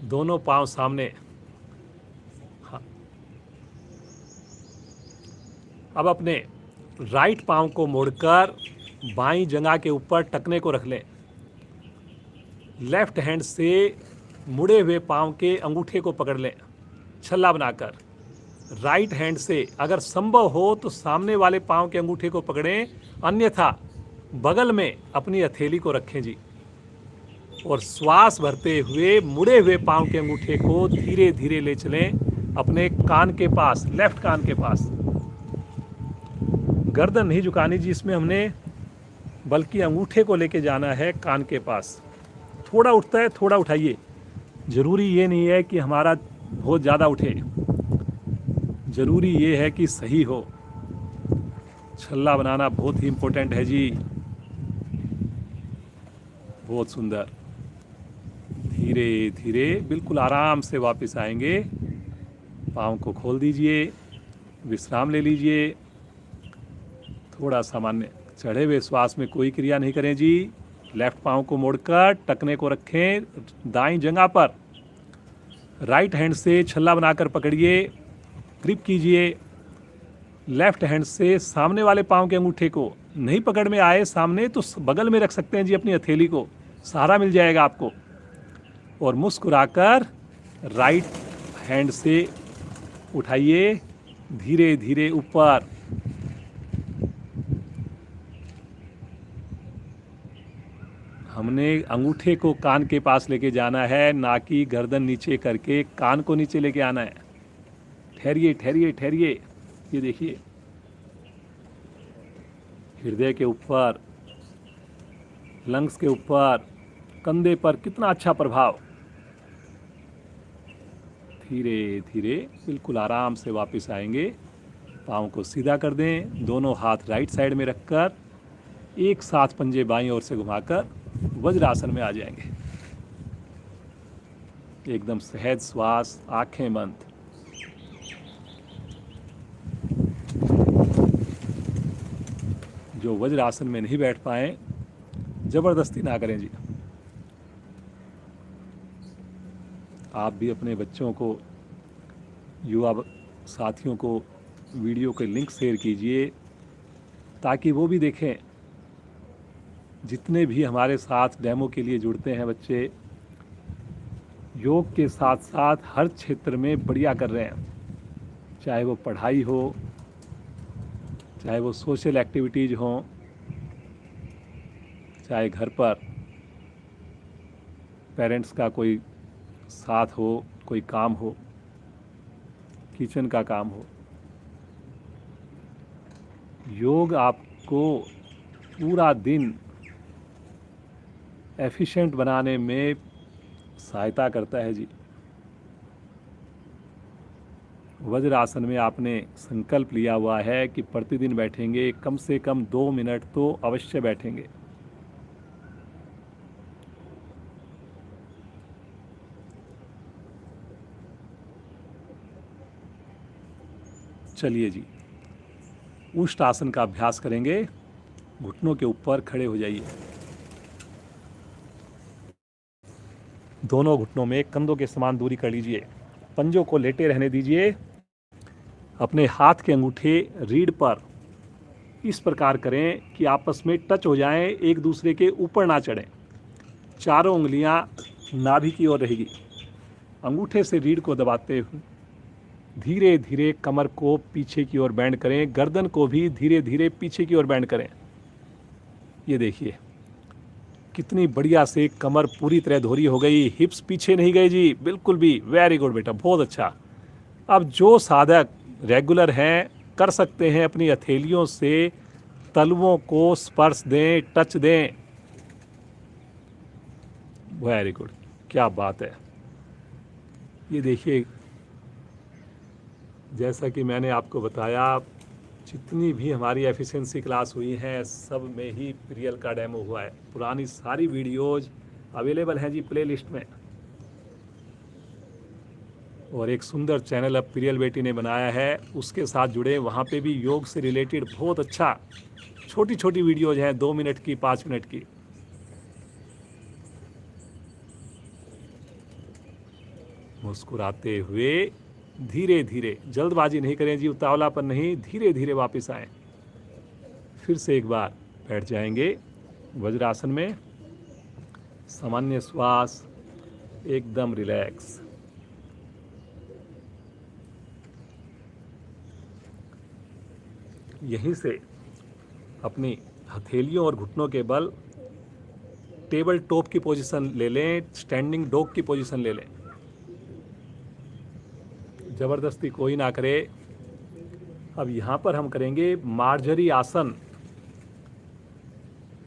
दोनों पांव सामने। हाँ। अब अपने राइट पांव को मोड़कर बाईं जंघा के ऊपर टखने को रख लें। लेफ्ट हैंड से मुड़े हुए पांव के अंगूठे को पकड़ लें छल्ला बनाकर। राइट हैंड से अगर संभव हो तो सामने वाले पांव के अंगूठे को पकड़ें, अन्यथा बगल में अपनी हथेली को रखें जी। और श्वास भरते हुए मुड़े हुए पांव के अंगूठे को धीरे धीरे ले चलें अपने कान के पास, लेफ्ट कान के पास। गर्दन नहीं झुकानी जी इसमें हमने, बल्कि अंगूठे को लेके जाना है कान के पास। थोड़ा उठता है, थोड़ा उठाइए। जरूरी ये नहीं है कि हमारा बहुत ज़्यादा उठे, जरूरी ये है कि सही हो। छल्ला बनाना बहुत ही इम्पोर्टेंट है जी। बहुत सुंदर। धीरे धीरे बिल्कुल आराम से वापस आएंगे। पाँव को खोल दीजिए, विश्राम ले लीजिए। थोड़ा सामान्य चढ़े हुए श्वास में कोई क्रिया नहीं करें जी। लेफ्ट पाँव को मोड़कर टखने को रखें दाईं जंघा पर। राइट हैंड से छल्ला बनाकर पकड़िए, ग्रिप कीजिए। लेफ्ट हैंड से सामने वाले पाँव के अंगूठे को, नहीं पकड़ में आए सामने तो बगल में रख सकते हैं जी अपनी हथेली को, सहारा मिल जाएगा आपको। और मुस्कुराकर राइट हैंड से उठाइए धीरे धीरे ऊपर। हमने अंगूठे को कान के पास लेके जाना है, ना कि गर्दन नीचे करके कान को नीचे लेके आना है। ठहरिए ठहरिए ठहरिए। ये देखिए, हृदय के ऊपर, लंग्स के ऊपर, कंधे पर कितना अच्छा प्रभाव। धीरे धीरे बिल्कुल आराम से वापस आएंगे। पाँव को सीधा कर दें, दोनों हाथ राइट साइड में रखकर एक साथ पंजे बाईं ओर से घुमाकर वज्रासन में आ जाएंगे। एकदम सहज श्वास, आंखें बंद। जो वज्रासन में नहीं बैठ पाए, जबरदस्ती ना करें जी। आप भी अपने बच्चों को, युवा साथियों को वीडियो के लिंक शेयर कीजिए ताकि वो भी देखें। जितने भी हमारे साथ डेमो के लिए जुड़ते हैं बच्चे, योग के साथ साथ हर क्षेत्र में बढ़िया कर रहे हैं, चाहे वो पढ़ाई हो, चाहे वो सोशल एक्टिविटीज़ हों, चाहे घर पर पेरेंट्स का कोई साथ हो, कोई काम हो, किचन का काम हो। योग आपको पूरा दिन एफिशिएंट बनाने में सहायता करता है जी। वज्र आसन में आपने संकल्प लिया हुआ है कि प्रतिदिन बैठेंगे, कम से कम 2 मिनट तो अवश्य बैठेंगे। चलिए जी, उष्ट आसन का अभ्यास करेंगे। घुटनों के ऊपर खड़े हो जाइए। दोनों घुटनों में कंधों के समान दूरी कर लीजिए। पंजों को लेटे रहने दीजिए। अपने हाथ के अंगूठे रीढ़ पर इस प्रकार करें कि आपस में टच हो जाएं, एक दूसरे के ऊपर ना चढ़ें। चारों उंगलियां नाभि की ओर रहेगी। अंगूठे से रीढ़ को दबाते हुए धीरे धीरे कमर को पीछे की ओर बैंड करें। गर्दन को भी धीरे धीरे पीछे की ओर बैंड करें। ये देखिए कितनी बढ़िया से कमर पूरी तरह धोरी हो गई, हिप्स पीछे नहीं गए जी, बिल्कुल भी। वेरी गुड बेटा, बहुत अच्छा। अब जो साधक रेगुलर हैं कर सकते हैं, अपनी हथेलियों से तलवों को स्पर्श दें, टच दें। वेरी गुड, क्या बात है। ये देखिए, जैसा कि मैंने आपको बताया, जितनी भी हमारी एफिशिएंसी क्लास हुई हैं सब में ही प्रियल का डेमो हुआ है। पुरानी सारी वीडियोज अवेलेबल हैं जी प्लेलिस्ट में। और एक सुंदर चैनल अब प्रियल बेटी ने बनाया है, उसके साथ जुड़े। वहाँ पे भी योग से रिलेटेड बहुत अच्छा छोटी छोटी वीडियोज हैं, 2 मिनट की, 5 मिनट की। मुस्कुराते हुए धीरे धीरे, जल्दबाजी नहीं करें जी, उतावलापन नहीं, धीरे धीरे वापस आएं। फिर से एक बार बैठ जाएंगे वज्रासन में। सामान्य श्वास, एकदम रिलैक्स। यहीं से अपनी हथेलियों और घुटनों के बल टेबल टॉप की पोजीशन ले लें, स्टैंडिंग डॉग की पोजीशन ले लें। ज़बरदस्ती कोई ना करे। अब यहाँ पर हम करेंगे मार्जरी आसन,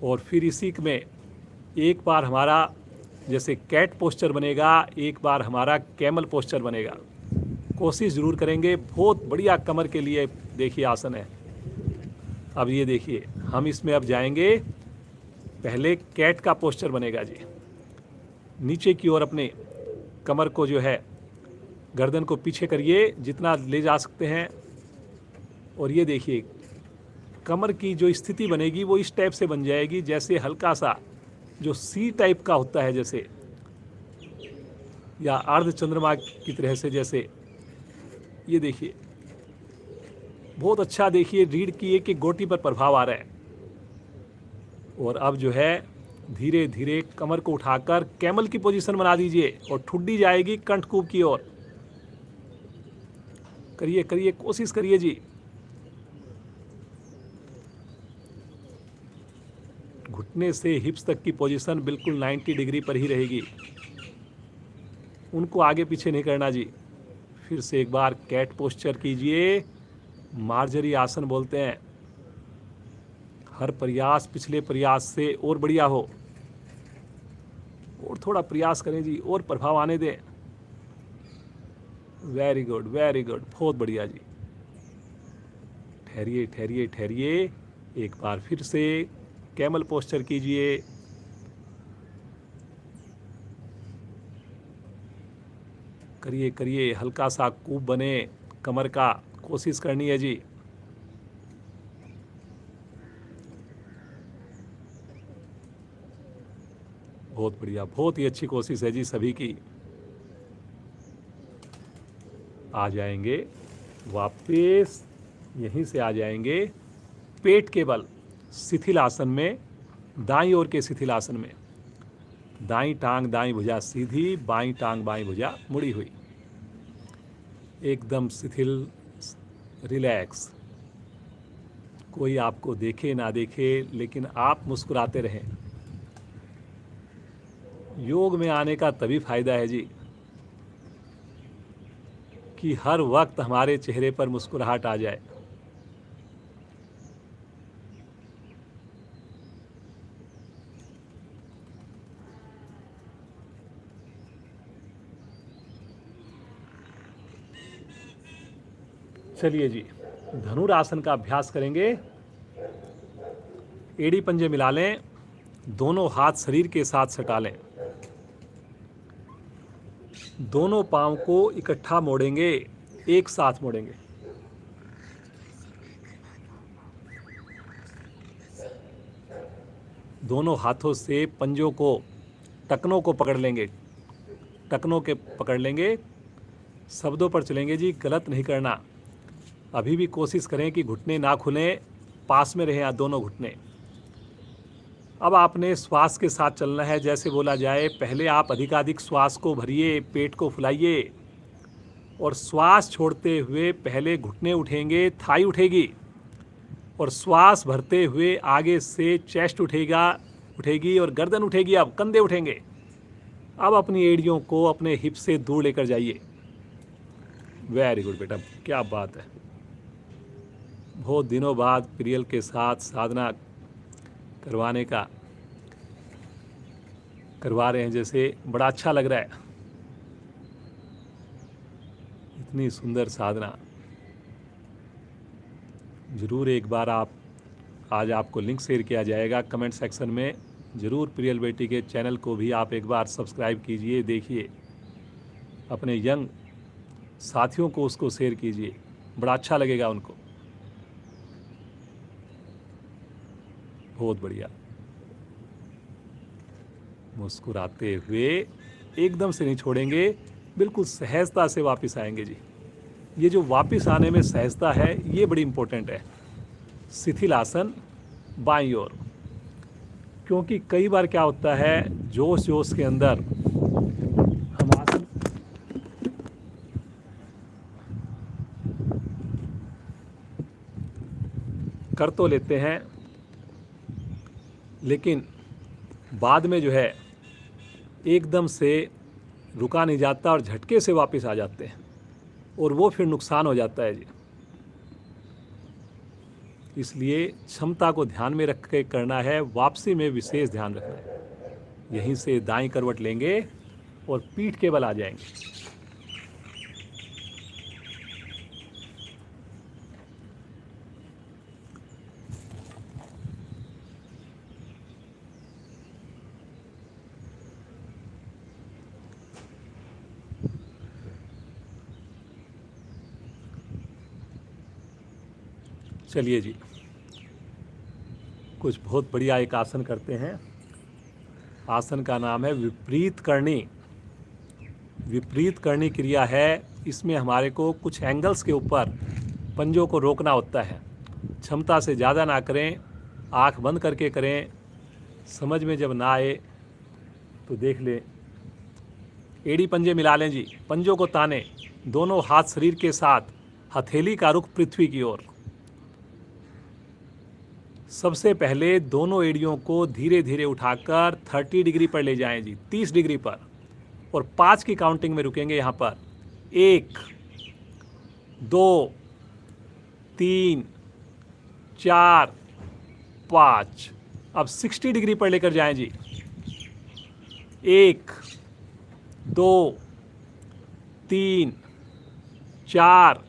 और फिर इसी में एक बार हमारा जैसे कैट पोस्चर बनेगा, एक बार हमारा कैमल पोस्चर बनेगा। कोशिश ज़रूर करेंगे, बहुत बढ़िया कमर के लिए देखिए आसन है। अब ये देखिए, हम इसमें अब जाएंगे। पहले कैट का पोस्चर बनेगा जी। नीचे की ओर अपने कमर को जो है, गर्दन को पीछे करिए जितना ले जा सकते हैं। और ये देखिए कमर की जो स्थिति बनेगी वो इस टाइप से बन जाएगी, जैसे हल्का सा जो सी टाइप का होता है, जैसे या अर्ध चंद्रमा की तरह से, जैसे ये देखिए बहुत अच्छा। देखिए रीढ़ की एक एक गोटी पर प्रभाव आ रहा है। और अब जो है धीरे धीरे कमर को उठाकर कैमल की पोजीशन बना दीजिए और ठुड्डी जाएगी कंठकूप की ओर। करिए करिए, कोशिश करिए जी। घुटने से हिप्स तक की पोजीशन बिल्कुल 90 डिग्री पर ही रहेगी, उनको आगे पीछे नहीं करना जी। फिर से एक बार कैट पोस्चर कीजिए, मार्जरी आसन बोलते हैं। हर प्रयास पिछले प्रयास से और बढ़िया हो, और थोड़ा प्रयास करें जी, और प्रभाव आने दें। वेरी गुड, वेरी गुड, बहुत बढ़िया जी। ठहरिए ठहरिए ठहरिए, एक बार फिर से कैमल पोस्चर कीजिए। करिए करिए, हल्का सा कूप बने कमर का, कोशिश करनी है जी। बहुत बढ़िया, बहुत ही अच्छी कोशिश है जी सभी की। आ जाएंगे वापस, यहीं से आ जाएंगे पेट के बल शिथिल आसन में, दाईं ओर के शिथिल आसन में। दाईं टांग दाईं भुजा सीधी, बाईं टांग बाईं भुजा मुड़ी हुई, एकदम शिथिल, रिलैक्स। कोई आपको देखे ना देखे, लेकिन आप मुस्कुराते रहें। योग में आने का तभी फायदा है जी कि हर वक्त हमारे चेहरे पर मुस्कुराहट आ जाए। चलिए जी, धनुरासन का अभ्यास करेंगे। एड़ी पंजे मिला लें, दोनों हाथ शरीर के साथ सटा लें, दोनों पांव को इकट्ठा मोड़ेंगे, एक साथ मोड़ेंगे। दोनों हाथों से पंजों को, टकनों को पकड़ लेंगे, टकनों के पकड़ लेंगे। शब्दों पर चलेंगे जी, गलत नहीं करना। अभी भी कोशिश करें कि घुटने ना खुलें, पास में रहें दोनों घुटने। अब आपने श्वास के साथ चलना है। जैसे बोला जाए, पहले आप अधिकाधिक श्वास को भरिए, पेट को फुलाइए, और श्वास छोड़ते हुए पहले घुटने उठेंगे, थाई उठेगी, और श्वास भरते हुए आगे से चेस्ट उठेगी और गर्दन उठेगी। अब कंधे उठेंगे। अब अपनी एड़ियों को अपने हिप से दूर लेकर जाइए। वेरी गुड बेटा, क्या बात है। बहुत दिनों बाद प्रियल के साथ साधना करवा रहे हैं, जैसे बड़ा अच्छा लग रहा है। इतनी सुंदर साधना। ज़रूर एक बार आज आपको लिंक शेयर किया जाएगा कमेंट सेक्शन में। ज़रूर प्रियल बेटी के चैनल को भी आप एक बार सब्सक्राइब कीजिए, देखिए, अपने यंग साथियों को उसको शेयर कीजिए, बड़ा अच्छा लगेगा उनको। बहुत बढ़िया। मुस्कुराते हुए एकदम से नहीं छोड़ेंगे, बिल्कुल सहजता से वापस आएंगे जी। ये जो वापस आने में सहजता है, ये बड़ी इंपॉर्टेंट है। शिथिल आसन बाईं ओर, क्योंकि कई बार क्या होता है, जोश के अंदर हम आसन कर तो लेते हैं, लेकिन बाद में जो है एकदम से रुका नहीं जाता और झटके से वापस आ जाते हैं, और वो फिर नुकसान हो जाता है जी। इसलिए क्षमता को ध्यान में रख के करना है, वापसी में विशेष ध्यान रखना है। यहीं से दाईं करवट लेंगे और पीठ के बल आ जाएंगे। चलिए जी, कुछ बहुत बढ़िया एक आसन करते हैं। आसन का नाम है विपरीत करनी। विपरीत करनी क्रिया है। इसमें हमारे को कुछ एंगल्स के ऊपर पंजों को रोकना होता है। क्षमता से ज़्यादा ना करें, आँख बंद करके करें। समझ में जब ना आए तो देख लें। एड़ी पंजे मिला लें जी, पंजों को ताने, दोनों हाथ शरीर के साथ, हथेली का रुख पृथ्वी की ओर। सबसे पहले दोनों एड़ियों को धीरे धीरे उठाकर 30 डिग्री पर ले जाएं जी, 30 डिग्री पर, और 5 की काउंटिंग में रुकेंगे यहाँ पर। 1 2 3 4 5। अब 60 डिग्री पर लेकर जाएं जी। 1 2 3 4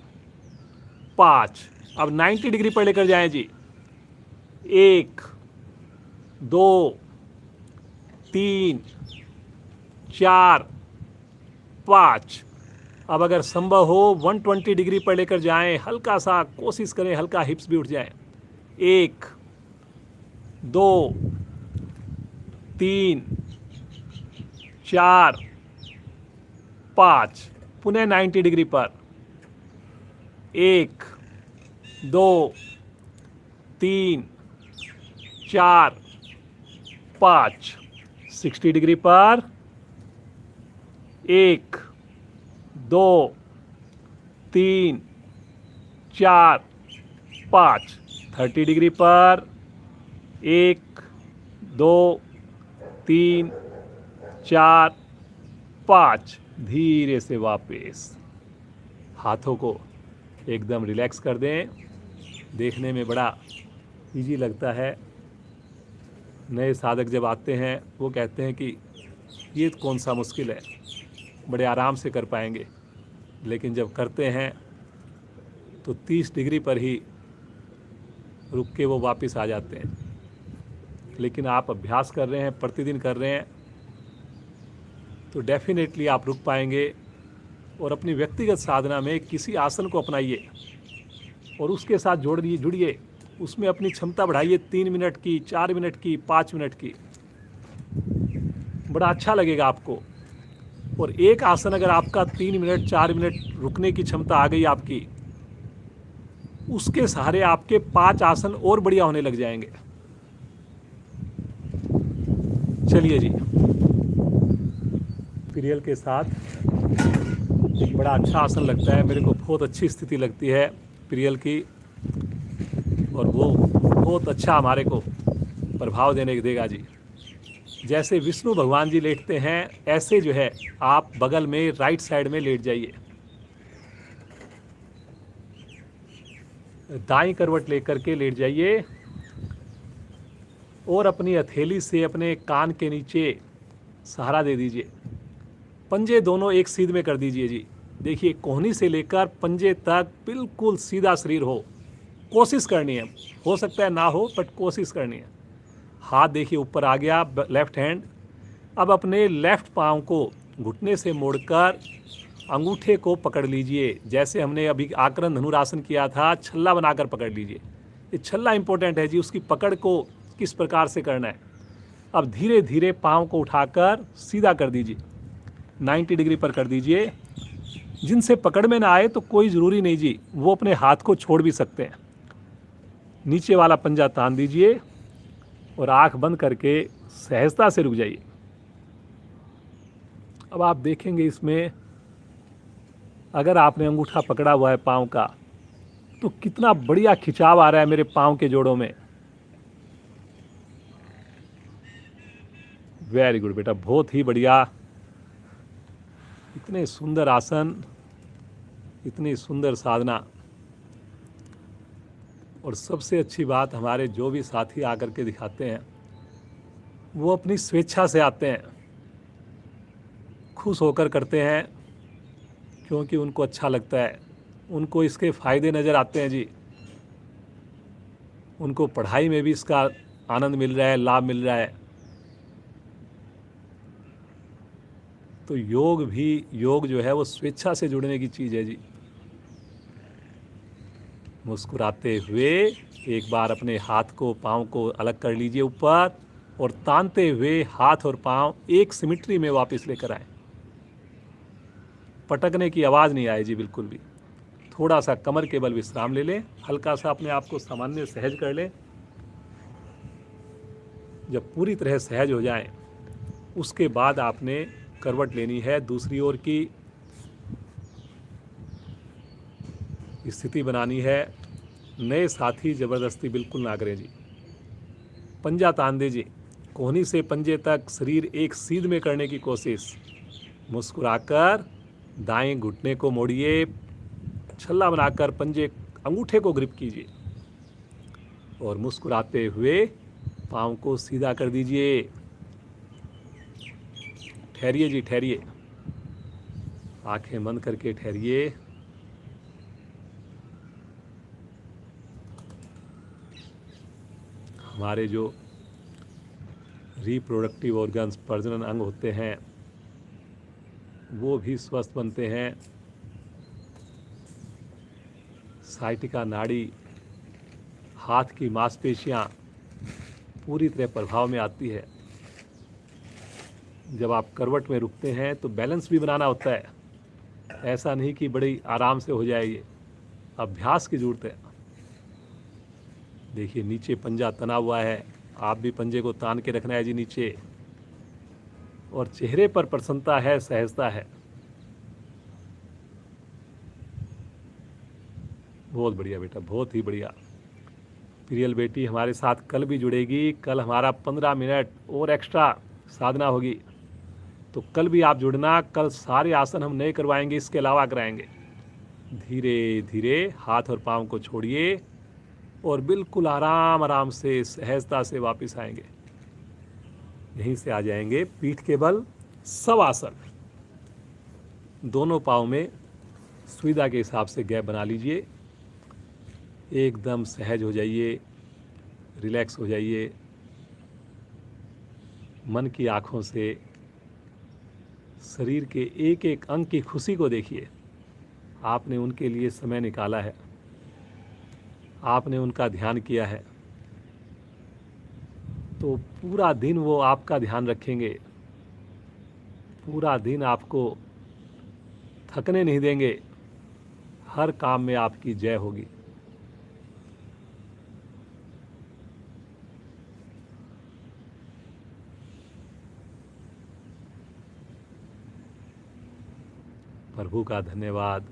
5। अब 90 डिग्री पर लेकर जाएं जी। 1 2 3 4 5। अब अगर संभव हो 120 डिग्री पर लेकर जाएं। हल्का सा कोशिश करें, हल्का हिप्स भी उठ जाए। 1 2 3 4 5। पुनः 90 डिग्री पर। 1 2 3, 4, 5, 60 डिग्री पर 1, 2, 3, 4, 5, 30 डिग्री पर 1, 2, 3, 4, 5, धीरे से वापस। हाथों को एकदम रिलैक्स कर दें। देखने में बड़ा इजी लगता है। नए साधक जब आते हैं वो कहते हैं कि ये कौन सा मुश्किल है, बड़े आराम से कर पाएंगे। लेकिन जब करते हैं तो 30 डिग्री पर ही रुक के वो वापस आ जाते हैं। लेकिन आप अभ्यास कर रहे हैं, प्रतिदिन कर रहे हैं, तो डेफिनेटली आप रुक पाएंगे। और अपनी व्यक्तिगत साधना में किसी आसन को अपनाइए और उसके साथ जुड़िए, उसमें अपनी क्षमता बढ़ाइए। 3 मिनट की, 4 मिनट की, 5 मिनट की, बड़ा अच्छा लगेगा आपको। और एक आसन अगर आपका 3 मिनट 4 मिनट रुकने की क्षमता आ गई आपकी, उसके सहारे आपके 5 आसन और बढ़िया होने लग जाएंगे। चलिए जी, पीरियल के साथ एक बड़ा अच्छा आसन लगता है मेरे को, बहुत अच्छी स्थिति लगती है पीरियल की, और वो बहुत अच्छा हमारे को प्रभाव देगा जी। जैसे विष्णु भगवान जी लेटते हैं, ऐसे जो है आप बगल में राइट साइड में लेट जाइए। दाईं करवट लेकर के लेट जाइए और अपनी हथेली से अपने कान के नीचे सहारा दे दीजिए। पंजे दोनों एक सीध में कर दीजिए जी। देखिए, कोहनी से लेकर पंजे तक बिल्कुल सीधा शरीर हो, कोशिश करनी है। हो सकता है ना हो, बट कोशिश करनी है। हाथ देखिए ऊपर आ गया, लेफ्ट हैंड। अब अपने लेफ्ट पाँव को घुटने से मोड़कर अंगूठे को पकड़ लीजिए। जैसे हमने अभी आकरण धनुरासन किया था, छल्ला बनाकर पकड़ लीजिए। ये छल्ला इंपॉर्टेंट है जी, उसकी पकड़ को किस प्रकार से करना है। अब धीरे धीरे पाँव को उठाकर सीधा कर दीजिए, 90 डिग्री पर कर दीजिए। जिनसे पकड़ में ना आए तो कोई ज़रूरी नहीं जी, वो अपने हाथ को छोड़ भी सकते हैं। नीचे वाला पंजा तान दीजिए और आंख बंद करके सहजता से रुक जाइए। अब आप देखेंगे इसमें, अगर आपने अंगूठा पकड़ा हुआ है पाँव का, तो कितना बढ़िया खिंचाव आ रहा है मेरे पाँव के जोड़ों में। वेरी गुड बेटा, बहुत ही बढ़िया। इतने सुंदर आसन, इतनी सुंदर साधना। और सबसे अच्छी बात, हमारे जो भी साथी आकर के दिखाते हैं वो अपनी स्वेच्छा से आते हैं, खुश होकर करते हैं, क्योंकि उनको अच्छा लगता है, उनको इसके फ़ायदे नज़र आते हैं जी। उनको पढ़ाई में भी इसका आनंद मिल रहा है, लाभ मिल रहा है। तो योग जो है वो स्वेच्छा से जुड़ने की चीज़ है जी। मुस्कुराते हुए एक बार अपने हाथ को, पाँव को अलग कर लीजिए ऊपर, और तानते हुए हाथ और पाँव एक सिमिट्री में वापस लेकर आए। पटकने की आवाज़ नहीं आए जी बिल्कुल भी। थोड़ा सा कमर के बल विश्राम ले लें, हल्का सा अपने आप को सामान्य सहज कर लें। जब पूरी तरह सहज हो जाएं, उसके बाद आपने करवट लेनी है, दूसरी ओर की स्थिति बनानी है। नए साथी ज़बरदस्ती बिल्कुल ना करें जी। पंजा तान दीजिए, कोहनी से पंजे तक शरीर एक सीध में करने की कोशिश। मुस्कुराकर दाएं घुटने को मोड़िए, छल्ला बनाकर पंजे अंगूठे को ग्रिप कीजिए और मुस्कुराते हुए पाँव को सीधा कर दीजिए। ठहरिए जी, ठहरिए, आंखें बंद करके ठहरिए। हमारे जो रिप्रोडक्टिव ऑर्गन्स, प्रजनन अंग होते हैं, वो भी स्वस्थ बनते हैं। साइटिका नाड़ी, हाथ की मांसपेशियां पूरी तरह प्रभाव में आती है। जब आप करवट में रुकते हैं तो बैलेंस भी बनाना होता है। ऐसा नहीं कि बड़ी आराम से हो जाए, ये अभ्यास की ज़रूरत है। देखिए नीचे पंजा तना हुआ है, आप भी पंजे को तान के रखना है जी नीचे। और चेहरे पर प्रसन्नता है, सहजता है। बहुत बढ़िया बेटा, बहुत ही बढ़िया। प्रियल बेटी हमारे साथ कल भी जुड़ेगी। कल हमारा 15 मिनट और एक्स्ट्रा साधना होगी, तो कल भी आप जुड़ना। कल सारे आसन हम नहीं करवाएंगे, इसके अलावा कराएंगे। धीरे धीरे हाथ और पाँव को छोड़िए और बिल्कुल आराम आराम से सहजता से वापस आएंगे। यहीं से आ जाएंगे पीठ के बल शवासन। दोनों पाँव में सुविधा के हिसाब से गैप बना लीजिए। एकदम सहज हो जाइए, रिलैक्स हो जाइए। मन की आँखों से शरीर के एक एक अंग की खुशी को देखिए। आपने उनके लिए समय निकाला है, आपने उनका ध्यान किया है, तो पूरा दिन वो आपका ध्यान रखेंगे। पूरा दिन आपको थकने नहीं देंगे। हर काम में आपकी जय होगी। प्रभु का धन्यवाद,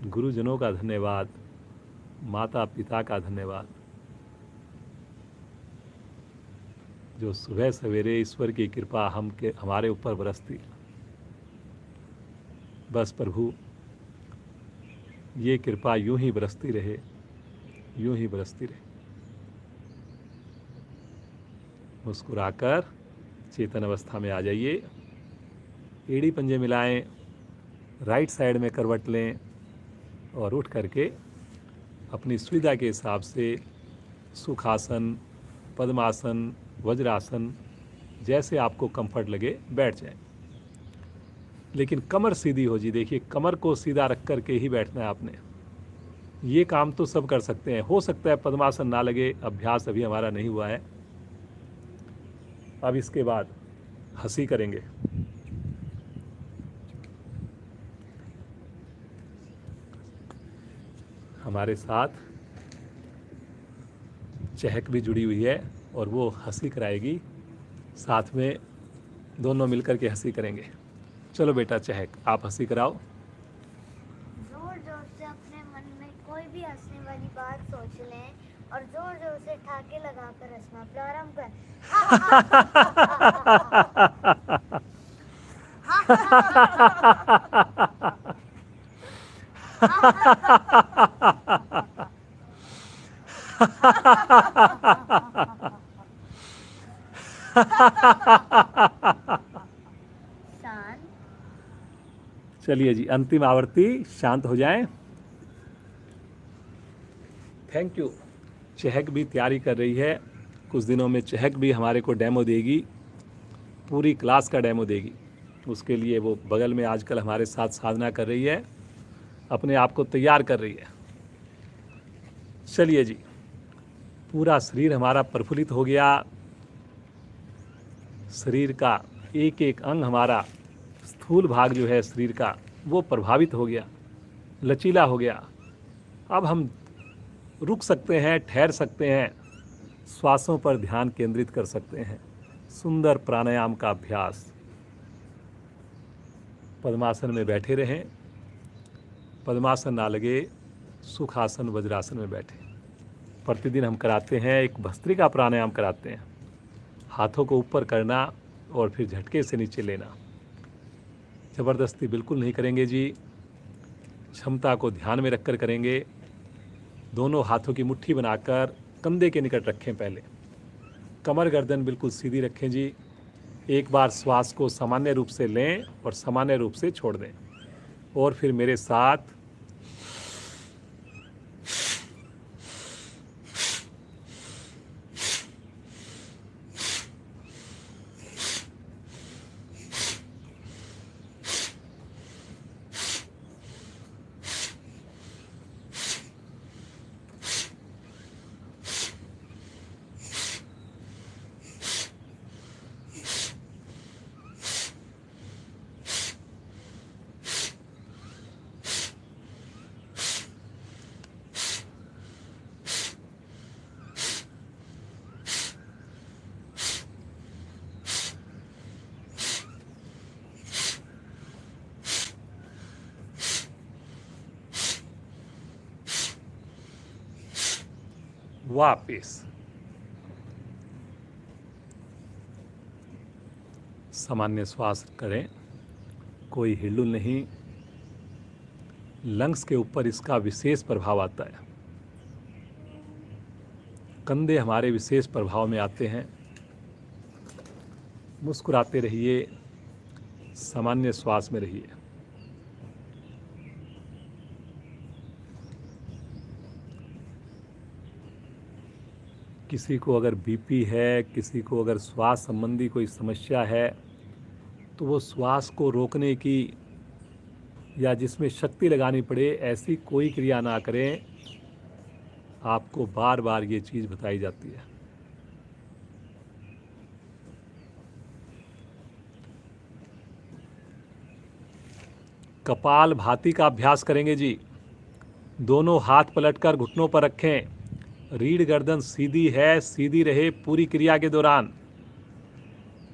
गुरुजनों का धन्यवाद, माता पिता का धन्यवाद, जो सुबह सवेरे ईश्वर की कृपा हमारे ऊपर बरसती। बस प्रभु ये कृपा यूं ही बरसती रहे, यूं ही बरसती रहे। मुस्कुराकर चेतन अवस्था में आ जाइए। एड़ी पंजे मिलाएं, राइट साइड में करवट लें और उठ करके अपनी सुविधा के हिसाब से सुखासन, पद्मासन, वज्रासन, जैसे आपको कंफर्ट लगे बैठ जाएं। लेकिन कमर सीधी हो जी। देखिए कमर को सीधा रख कर के ही बैठना है आपने। ये काम तो सब कर सकते हैं। हो सकता है पद्मासन ना लगे, अभ्यास अभी हमारा नहीं हुआ है। अब इसके बाद हंसी करेंगे। हमारे साथ चहक भी जुड़ी हुई है और वो हंसी कराएगी। साथ में दोनों मिलकर के हंसी करेंगे। चलो बेटा चहक, आप हंसी कराओ। जोर जोर से अपने मन में कोई भी हंसने वाली बात सोच लें और जोर जोर से ठाके लगाकर हंसना प्रारंभ कर। शांत। चलिए जी, अंतिम आवर्ती, शांत हो जाएं। Thank you. चहक भी तैयारी कर रही है। कुछ दिनों में चहक भी हमारे को डेमो देगी, पूरी क्लास का डेमो देगी। उसके लिए वो बगल में आजकल हमारे साथ साधना कर रही है, अपने आप को तैयार कर रही है। चलिए जी, पूरा शरीर हमारा प्रफुल्लित हो गया। शरीर का एक एक अंग हमारा, स्थूल भाग जो है शरीर का, वो प्रभावित हो गया, लचीला हो गया। अब हम रुक सकते हैं, ठहर सकते हैं, श्वासों पर ध्यान केंद्रित कर सकते हैं। सुंदर प्राणायाम का अभ्यास। पद्मासन में बैठे रहें। पद्मासन ना लगे, सुखासन, वज्रासन में बैठे। प्रतिदिन हम कराते हैं, एक भस्त्रिका प्राणायाम कराते हैं। हाथों को ऊपर करना और फिर झटके से नीचे लेना। ज़बरदस्ती बिल्कुल नहीं करेंगे जी, क्षमता को ध्यान में रखकर करेंगे। दोनों हाथों की मुट्ठी बनाकर कंधे के निकट रखें। पहले कमर गर्दन बिल्कुल सीधी रखें जी। एक बार श्वास को सामान्य रूप से लें और सामान्य रूप से छोड़ दें। और फिर मेरे साथ वापिस सामान्य श्वास करें, कोई हिलडुल नहीं। लंग्स के ऊपर इसका विशेष प्रभाव आता है, कंधे हमारे विशेष प्रभाव में आते हैं। मुस्कुराते रहिए, सामान्य श्वास में रहिए। किसी को अगर बीपी है, किसी को अगर श्वास संबंधी कोई समस्या है, तो वो श्वास को रोकने की या जिसमें शक्ति लगानी पड़े ऐसी कोई क्रिया ना करें। आपको बार बार ये चीज़ बताई जाती है। कपाल भाती का अभ्यास करेंगे जी। दोनों हाथ पलटकर घुटनों पर रखें। रीढ़ गर्दन सीधी है, सीधी रहे पूरी क्रिया के दौरान।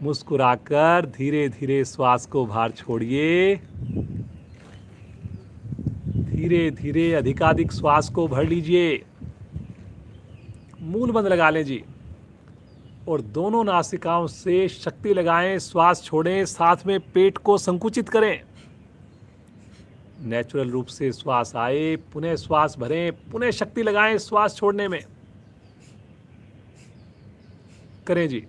मुस्कुराकर धीरे धीरे श्वास को बाहर छोड़िए। धीरे धीरे अधिकाधिक श्वास को भर लीजिए। मूल बंद लगा लें जी, और दोनों नासिकाओं से शक्ति लगाएं, श्वास छोड़ें, साथ में पेट को संकुचित करें। नेचुरल रूप से श्वास आए, पुनः श्वास भरें, पुनः शक्ति लगाएं श्वास छोड़ने में। करें जी।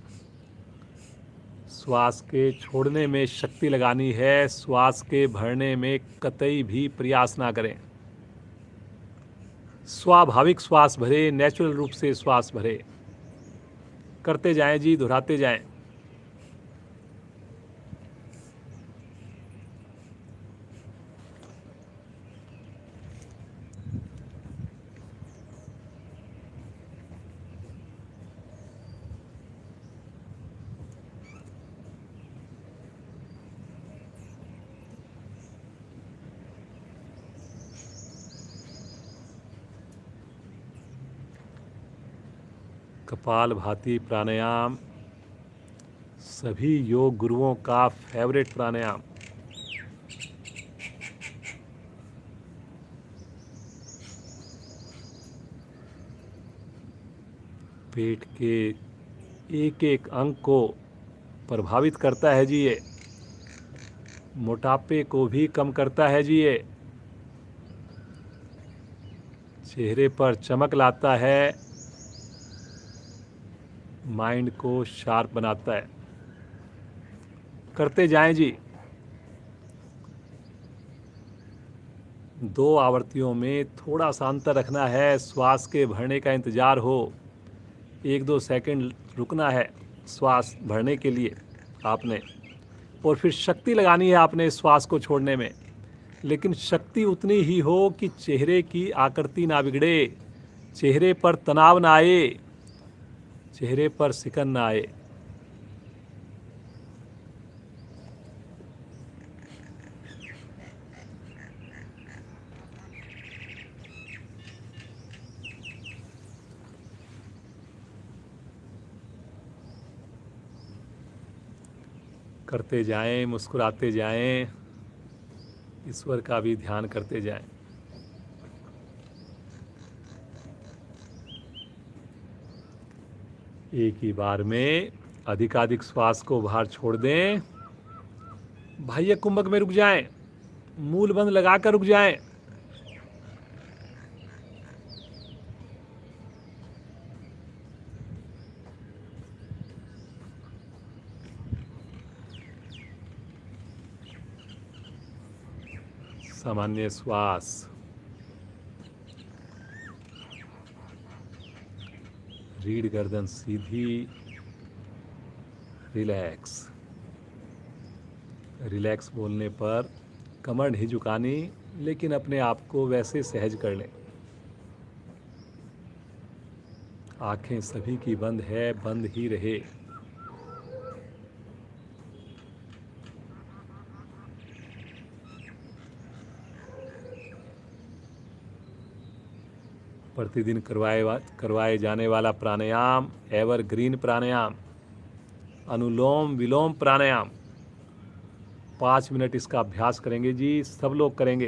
श्वास के छोड़ने में शक्ति लगानी है, श्वास के भरने में कतई भी प्रयास ना करें। स्वाभाविक श्वास भरे, नेचुरल रूप से श्वास भरे। करते जाएं जी, दोहराते जाएं। कपाल भाती प्राणायाम सभी योग गुरुओं का फेवरेट प्राणायाम। पेट के एक एक अंग को प्रभावित करता है जी ये। मोटापे को भी कम करता है जी ये। चेहरे पर चमक लाता है, माइंड को शार्प बनाता है। करते जाएं जी। 2 आवृत्तियों में थोड़ा सा अंतर रखना है, श्वास के भरने का इंतजार हो। 1-2 सेकंड रुकना है श्वास भरने के लिए आपने, और फिर शक्ति लगानी है आपने श्वास को छोड़ने में। लेकिन शक्ति उतनी ही हो कि चेहरे की आकृति ना बिगड़े, चेहरे पर तनाव ना आए, चेहरे पर सिकन ना आए। करते जाएं, मुस्कुराते जाएं, ईश्वर का भी ध्यान करते जाएं। एक ही बार में अधिकाधिक श्वास को बाहर छोड़ दें। बाह्य कुंभक में रुक जाएं, मूल बंद लगाकर रुक जाएं। सामान्य श्वास। रीढ़ गर्दन सीधी। रिलैक्स। रिलैक्स बोलने पर कमर नहीं झुकानी, लेकिन अपने आप को वैसे सहज कर लें। आंखें सभी की बंद है, बंद ही रहे। प्रतिदिन करवाए जाने वाला प्राणायाम एवरग्रीन प्राणायाम, अनुलोम विलोम प्राणायाम। 5 मिनट इसका अभ्यास करेंगे जी, सब लोग करेंगे,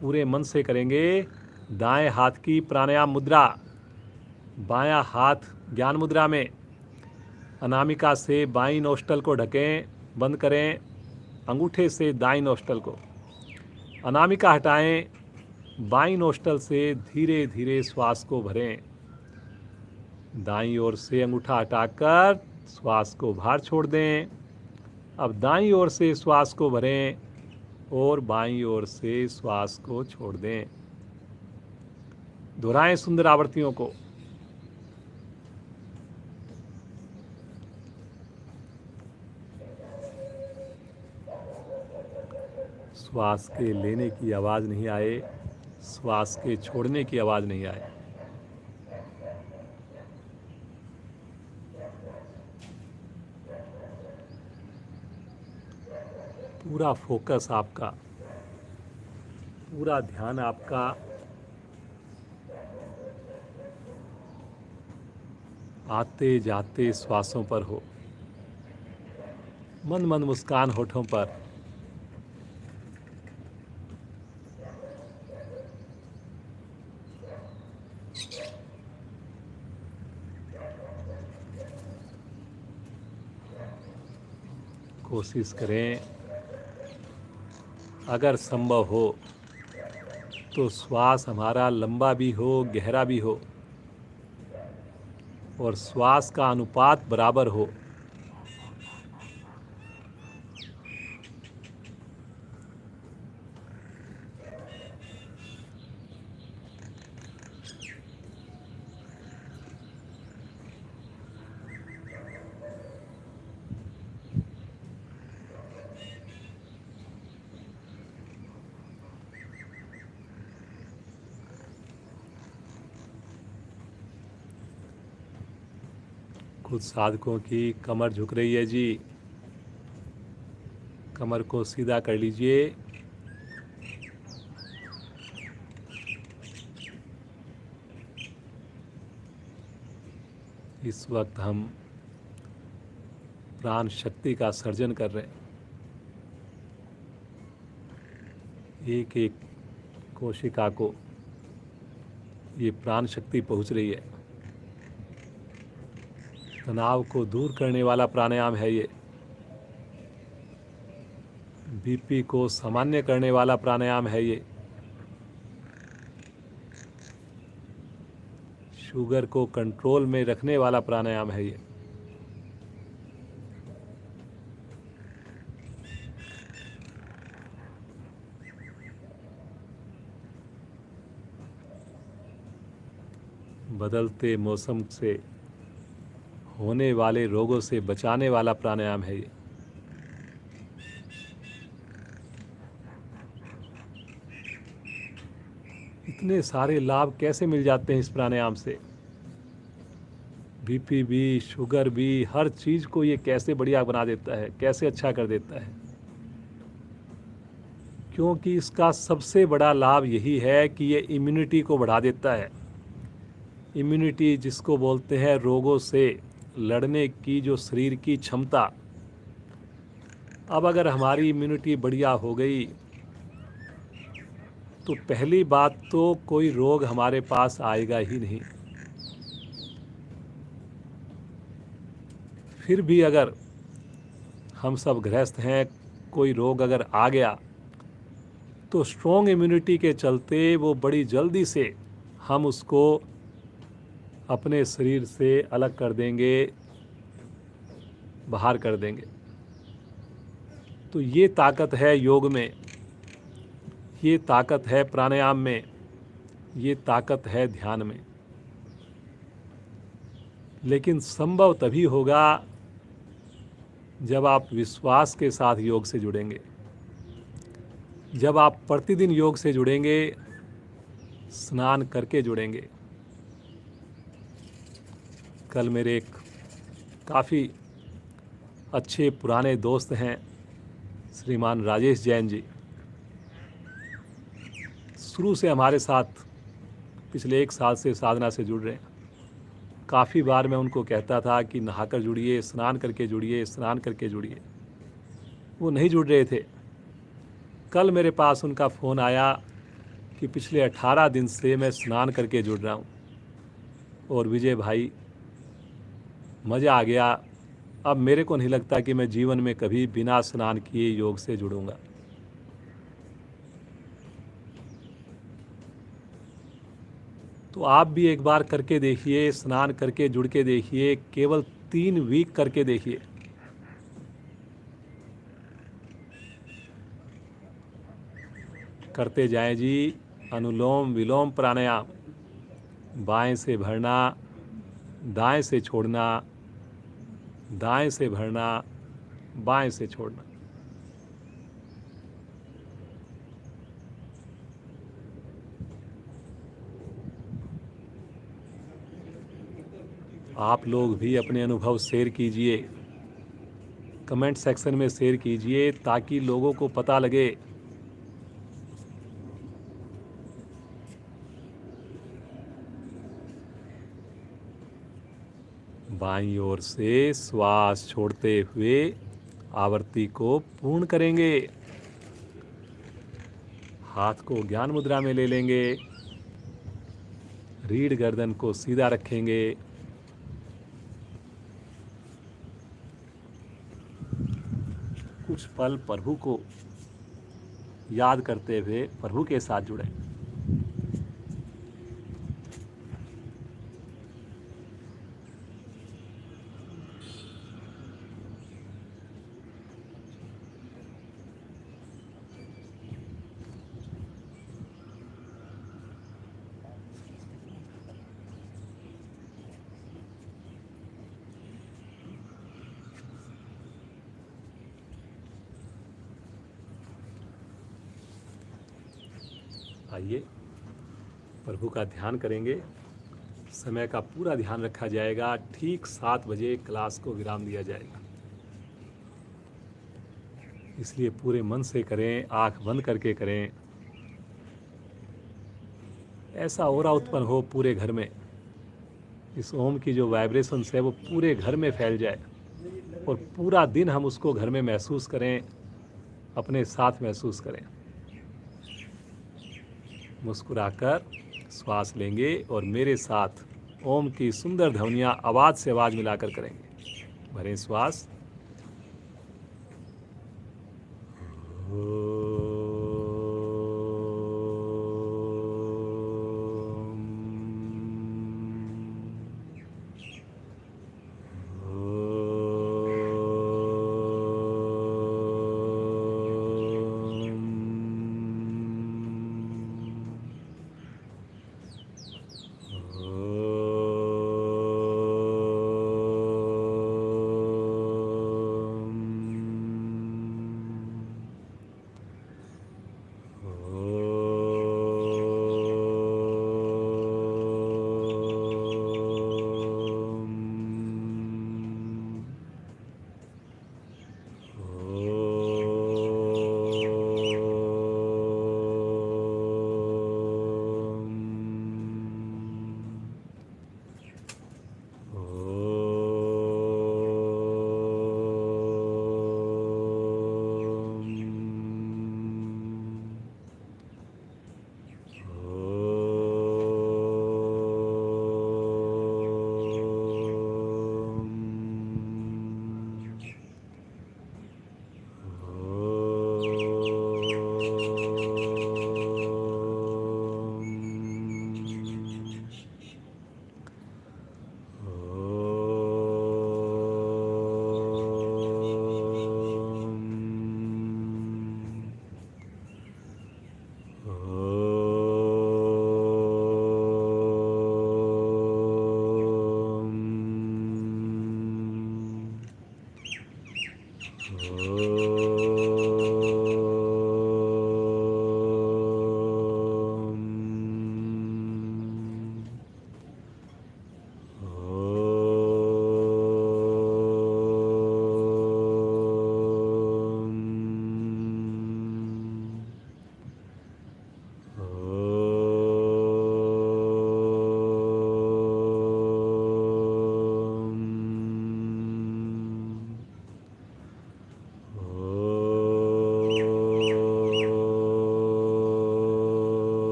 पूरे मन से करेंगे। दाएं हाथ की प्राणायाम मुद्रा, बायां हाथ ज्ञान मुद्रा में, अनामिका से बाईं नोस्टल को ढकें, बंद करें, अंगूठे से दाईं नोस्टल को, अनामिका हटाएं, बाईं नोस्टल से धीरे धीरे श्वास को भरें, दाईं ओर से अंगूठा हटाकर श्वास को बाहर छोड़ दें। अब दाईं ओर से श्वास को भरें और बाईं ओर से श्वास को छोड़ दें। दोहराएं सुंदर आवृत्तियों को। श्वास के लेने की आवाज़ नहीं आए, श्वास के छोड़ने की आवाज़ नहीं आए। पूरा फोकस आपका, पूरा ध्यान आपका आते जाते श्वासों पर हो। मंद मंद मुस्कान होठों पर। कोशिश करें, अगर संभव हो तो श्वास हमारा लंबा भी हो, गहरा भी हो और श्वास का अनुपात बराबर हो। कुछ साधकों की कमर झुक रही है जी, कमर को सीधा कर लीजिए। इस वक्त हम प्राण शक्ति का सर्जन कर रहे हैं। एक एक कोशिका को ये प्राण शक्ति पहुंच रही है। तनाव को दूर करने वाला प्राणायाम है ये। बीपी को सामान्य करने वाला प्राणायाम है ये। शुगर को कंट्रोल में रखने वाला प्राणायाम है ये। बदलते मौसम से होने वाले रोगों से बचाने वाला प्राणायाम है ये। इतने सारे लाभ कैसे मिल जाते हैं इस प्राणायाम से। बीपी भी, शुगर भी, हर चीज़ को ये कैसे बढ़िया बना देता है, कैसे अच्छा कर देता है। क्योंकि इसका सबसे बड़ा लाभ यही है कि ये इम्यूनिटी को बढ़ा देता है। इम्यूनिटी जिसको बोलते हैं रोगों से लड़ने की जो शरीर की क्षमता। अब अगर हमारी इम्यूनिटी बढ़िया हो गई तो पहली बात तो कोई रोग हमारे पास आएगा ही नहीं। फिर भी अगर हम सब गृहस्थ हैं, कोई रोग अगर आ गया तो स्ट्रॉन्ग इम्यूनिटी के चलते वो बड़ी जल्दी से हम उसको अपने शरीर से अलग कर देंगे, बाहर कर देंगे। तो ये ताकत है योग में, ये ताकत है प्राणायाम में, ये ताकत है ध्यान में। लेकिन संभव तभी होगा जब आप विश्वास के साथ योग से जुड़ेंगे, जब आप प्रतिदिन योग से जुड़ेंगे, स्नान करके जुड़ेंगे। कल मेरे एक काफ़ी अच्छे पुराने दोस्त हैं श्रीमान राजेश जैन जी, शुरू से हमारे साथ पिछले 1 साल से साधना से जुड़ रहे हैं। काफ़ी बार मैं उनको कहता था कि नहाकर जुड़िए, स्नान करके जुड़िए, स्नान करके जुड़िए। वो नहीं जुड़ रहे थे। कल मेरे पास उनका फ़ोन आया कि पिछले 18 दिन से मैं स्नान करके जुड़ रहा हूँ। और विजय भाई, मज़ा आ गया। अब मेरे को नहीं लगता कि मैं जीवन में कभी बिना स्नान किए योग से जुड़ूंगा। तो आप भी एक बार करके देखिए, स्नान करके जुड़ के देखिए, केवल 3 वीक करके देखिए। करते जाएं जी। अनुलोम विलोम प्राणायाम, बाएं से भरना, दाएं से छोड़ना, दाएं से भरना, बाएं से छोड़ना। आप लोग भी अपने अनुभव शेयर कीजिए, कमेंट सेक्शन में शेयर कीजिए ताकि लोगों को पता लगे। बाईं ओर से श्वास छोड़ते हुए आवृत्ति को पूर्ण करेंगे। हाथ को ज्ञान मुद्रा में ले लेंगे, रीढ़ गर्दन को सीधा रखेंगे। कुछ पल प्रभु को याद करते हुए प्रभु के साथ जुड़ें। आइए प्रभु का ध्यान करेंगे। समय का पूरा ध्यान रखा जाएगा। ठीक 7 बजे क्लास को विराम दिया जाएगा, इसलिए पूरे मन से करें, आंख बंद करके करें। ऐसा ऑरा उत्पन्न हो पूरे घर में, इस ओम की जो वाइब्रेशंस है वो पूरे घर में फैल जाए और पूरा दिन हम उसको घर में महसूस करें, अपने साथ महसूस करें। मुस्कुराकर श्वास लेंगे और मेरे साथ ओम की सुंदर ध्वनियाँ आवाज़ से आवाज़ मिलाकर करेंगे। भरें श्वास।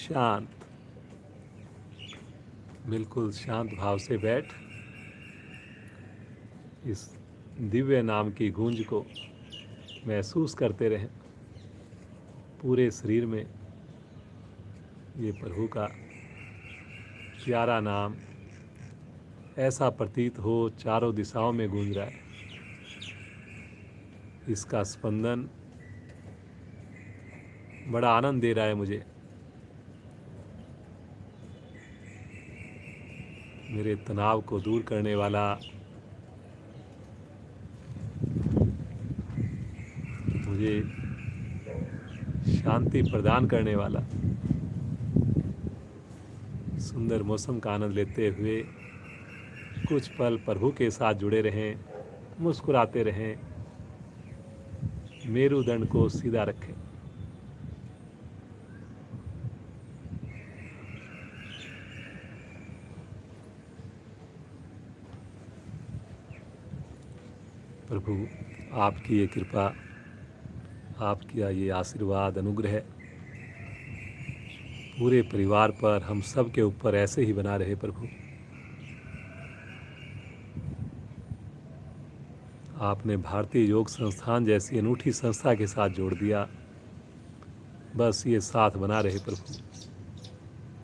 शांत, बिल्कुल शांत भाव से बैठ इस दिव्य नाम की गूंज को महसूस करते रहें। पूरे शरीर में ये प्रभु का प्यारा नाम ऐसा प्रतीत हो चारों दिशाओं में गूंज रहा है। इसका स्पंदन बड़ा आनंद दे रहा है मुझे। मेरे तनाव को दूर करने वाला, मुझे शांति प्रदान करने वाला, सुंदर मौसम का आनंद लेते हुए कुछ पल प्रभु के साथ जुड़े रहें, मुस्कुराते रहें, मेरुदंड को सीधा रखें। प्रभु आपकी ये कृपा, आपका ये आशीर्वाद, अनुग्रह पूरे परिवार पर, हम सब के ऊपर ऐसे ही बना रहे प्रभु। आपने भारतीय योग संस्थान जैसी अनूठी संस्था के साथ जोड़ दिया। बस ये साथ बना रहे प्रभु,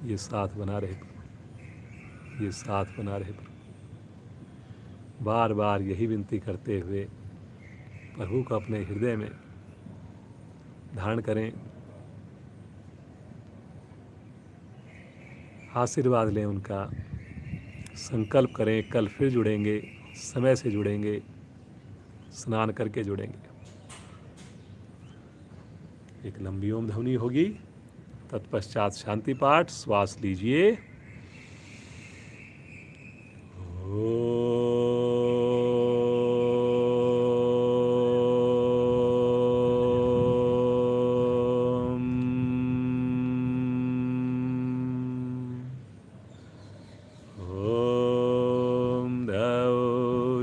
ये साथ बना रहे प्रभु, ये साथ बना रहे प्रभु। बार बार यही विनती करते हुए प्रभु को अपने हृदय में धारण करें, आशीर्वाद लें उनका, संकल्प करें कल फिर जुड़ेंगे, समय से जुड़ेंगे, स्नान करके जुड़ेंगे। एक लंबी ओम ध्वनि होगी, तत्पश्चात शांति पाठ। श्वास लीजिए।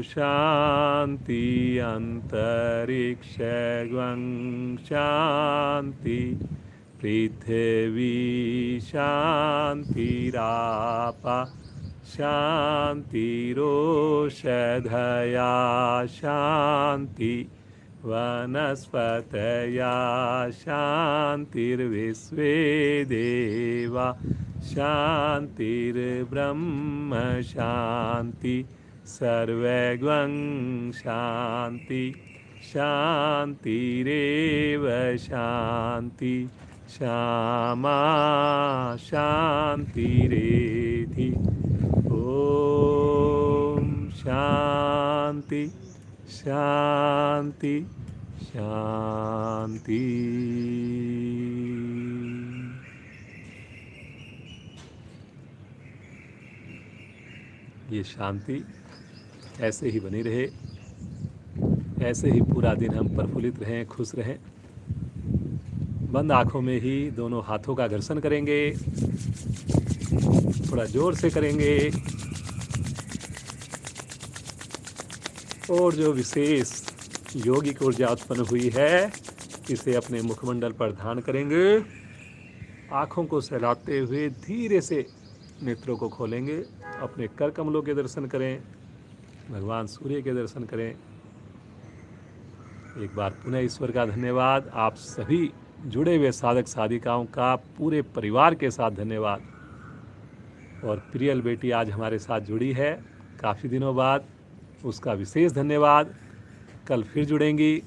शांति अंतरिक्षं शांति पृथिवी शांतिरापा शांतिरोषधया शांति वनस्पतया शांतिर्विश्वे देवा शांतिर्ब्रह्म शांति सर्वैर्गं शांति शांतिरेव शांति श्यामा शांतिरेधि। ओम शांति शांति शांति। ये शांति ऐसे ही बनी रहे, ऐसे ही पूरा दिन हम प्रफुल्लित रहें, खुश रहें। बंद आंखों में ही दोनों हाथों का घर्षण करेंगे, थोड़ा जोर से करेंगे और जो विशेष योगिक ऊर्जा उत्पन्न हुई है इसे अपने मुखमंडल पर धारण करेंगे। आँखों को सहलाते हुए धीरे से नेत्रों को खोलेंगे, अपने कर कमलों के दर्शन करें, भगवान सूर्य के दर्शन करें। एक बार पुनः ईश्वर का धन्यवाद। आप सभी जुड़े हुए साधक साधिकाओं का पूरे परिवार के साथ धन्यवाद। और प्रियल बेटी आज हमारे साथ जुड़ी है काफ़ी दिनों बाद, उसका विशेष धन्यवाद। कल फिर जुड़ेंगी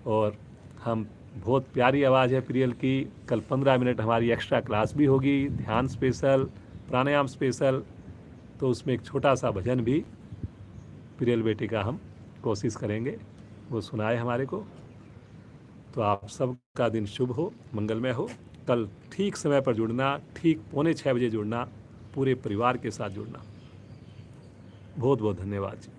और हम बहुत प्यारी आवाज़ है प्रियल की। कल 15 मिनट हमारी एक्स्ट्रा क्लास भी होगी, ध्यान स्पेशल, प्राणायाम स्पेशल। तो उसमें एक छोटा सा भजन भी प्रियल बेटी का हम कोशिश करेंगे वो सुनाए हमारे को। तो आप सबका दिन शुभ हो, मंगलमय हो। कल ठीक समय पर जुड़ना, ठीक 5:45 बजे जुड़ना, पूरे परिवार के साथ जुड़ना। बहुत बहुत धन्यवाद जी।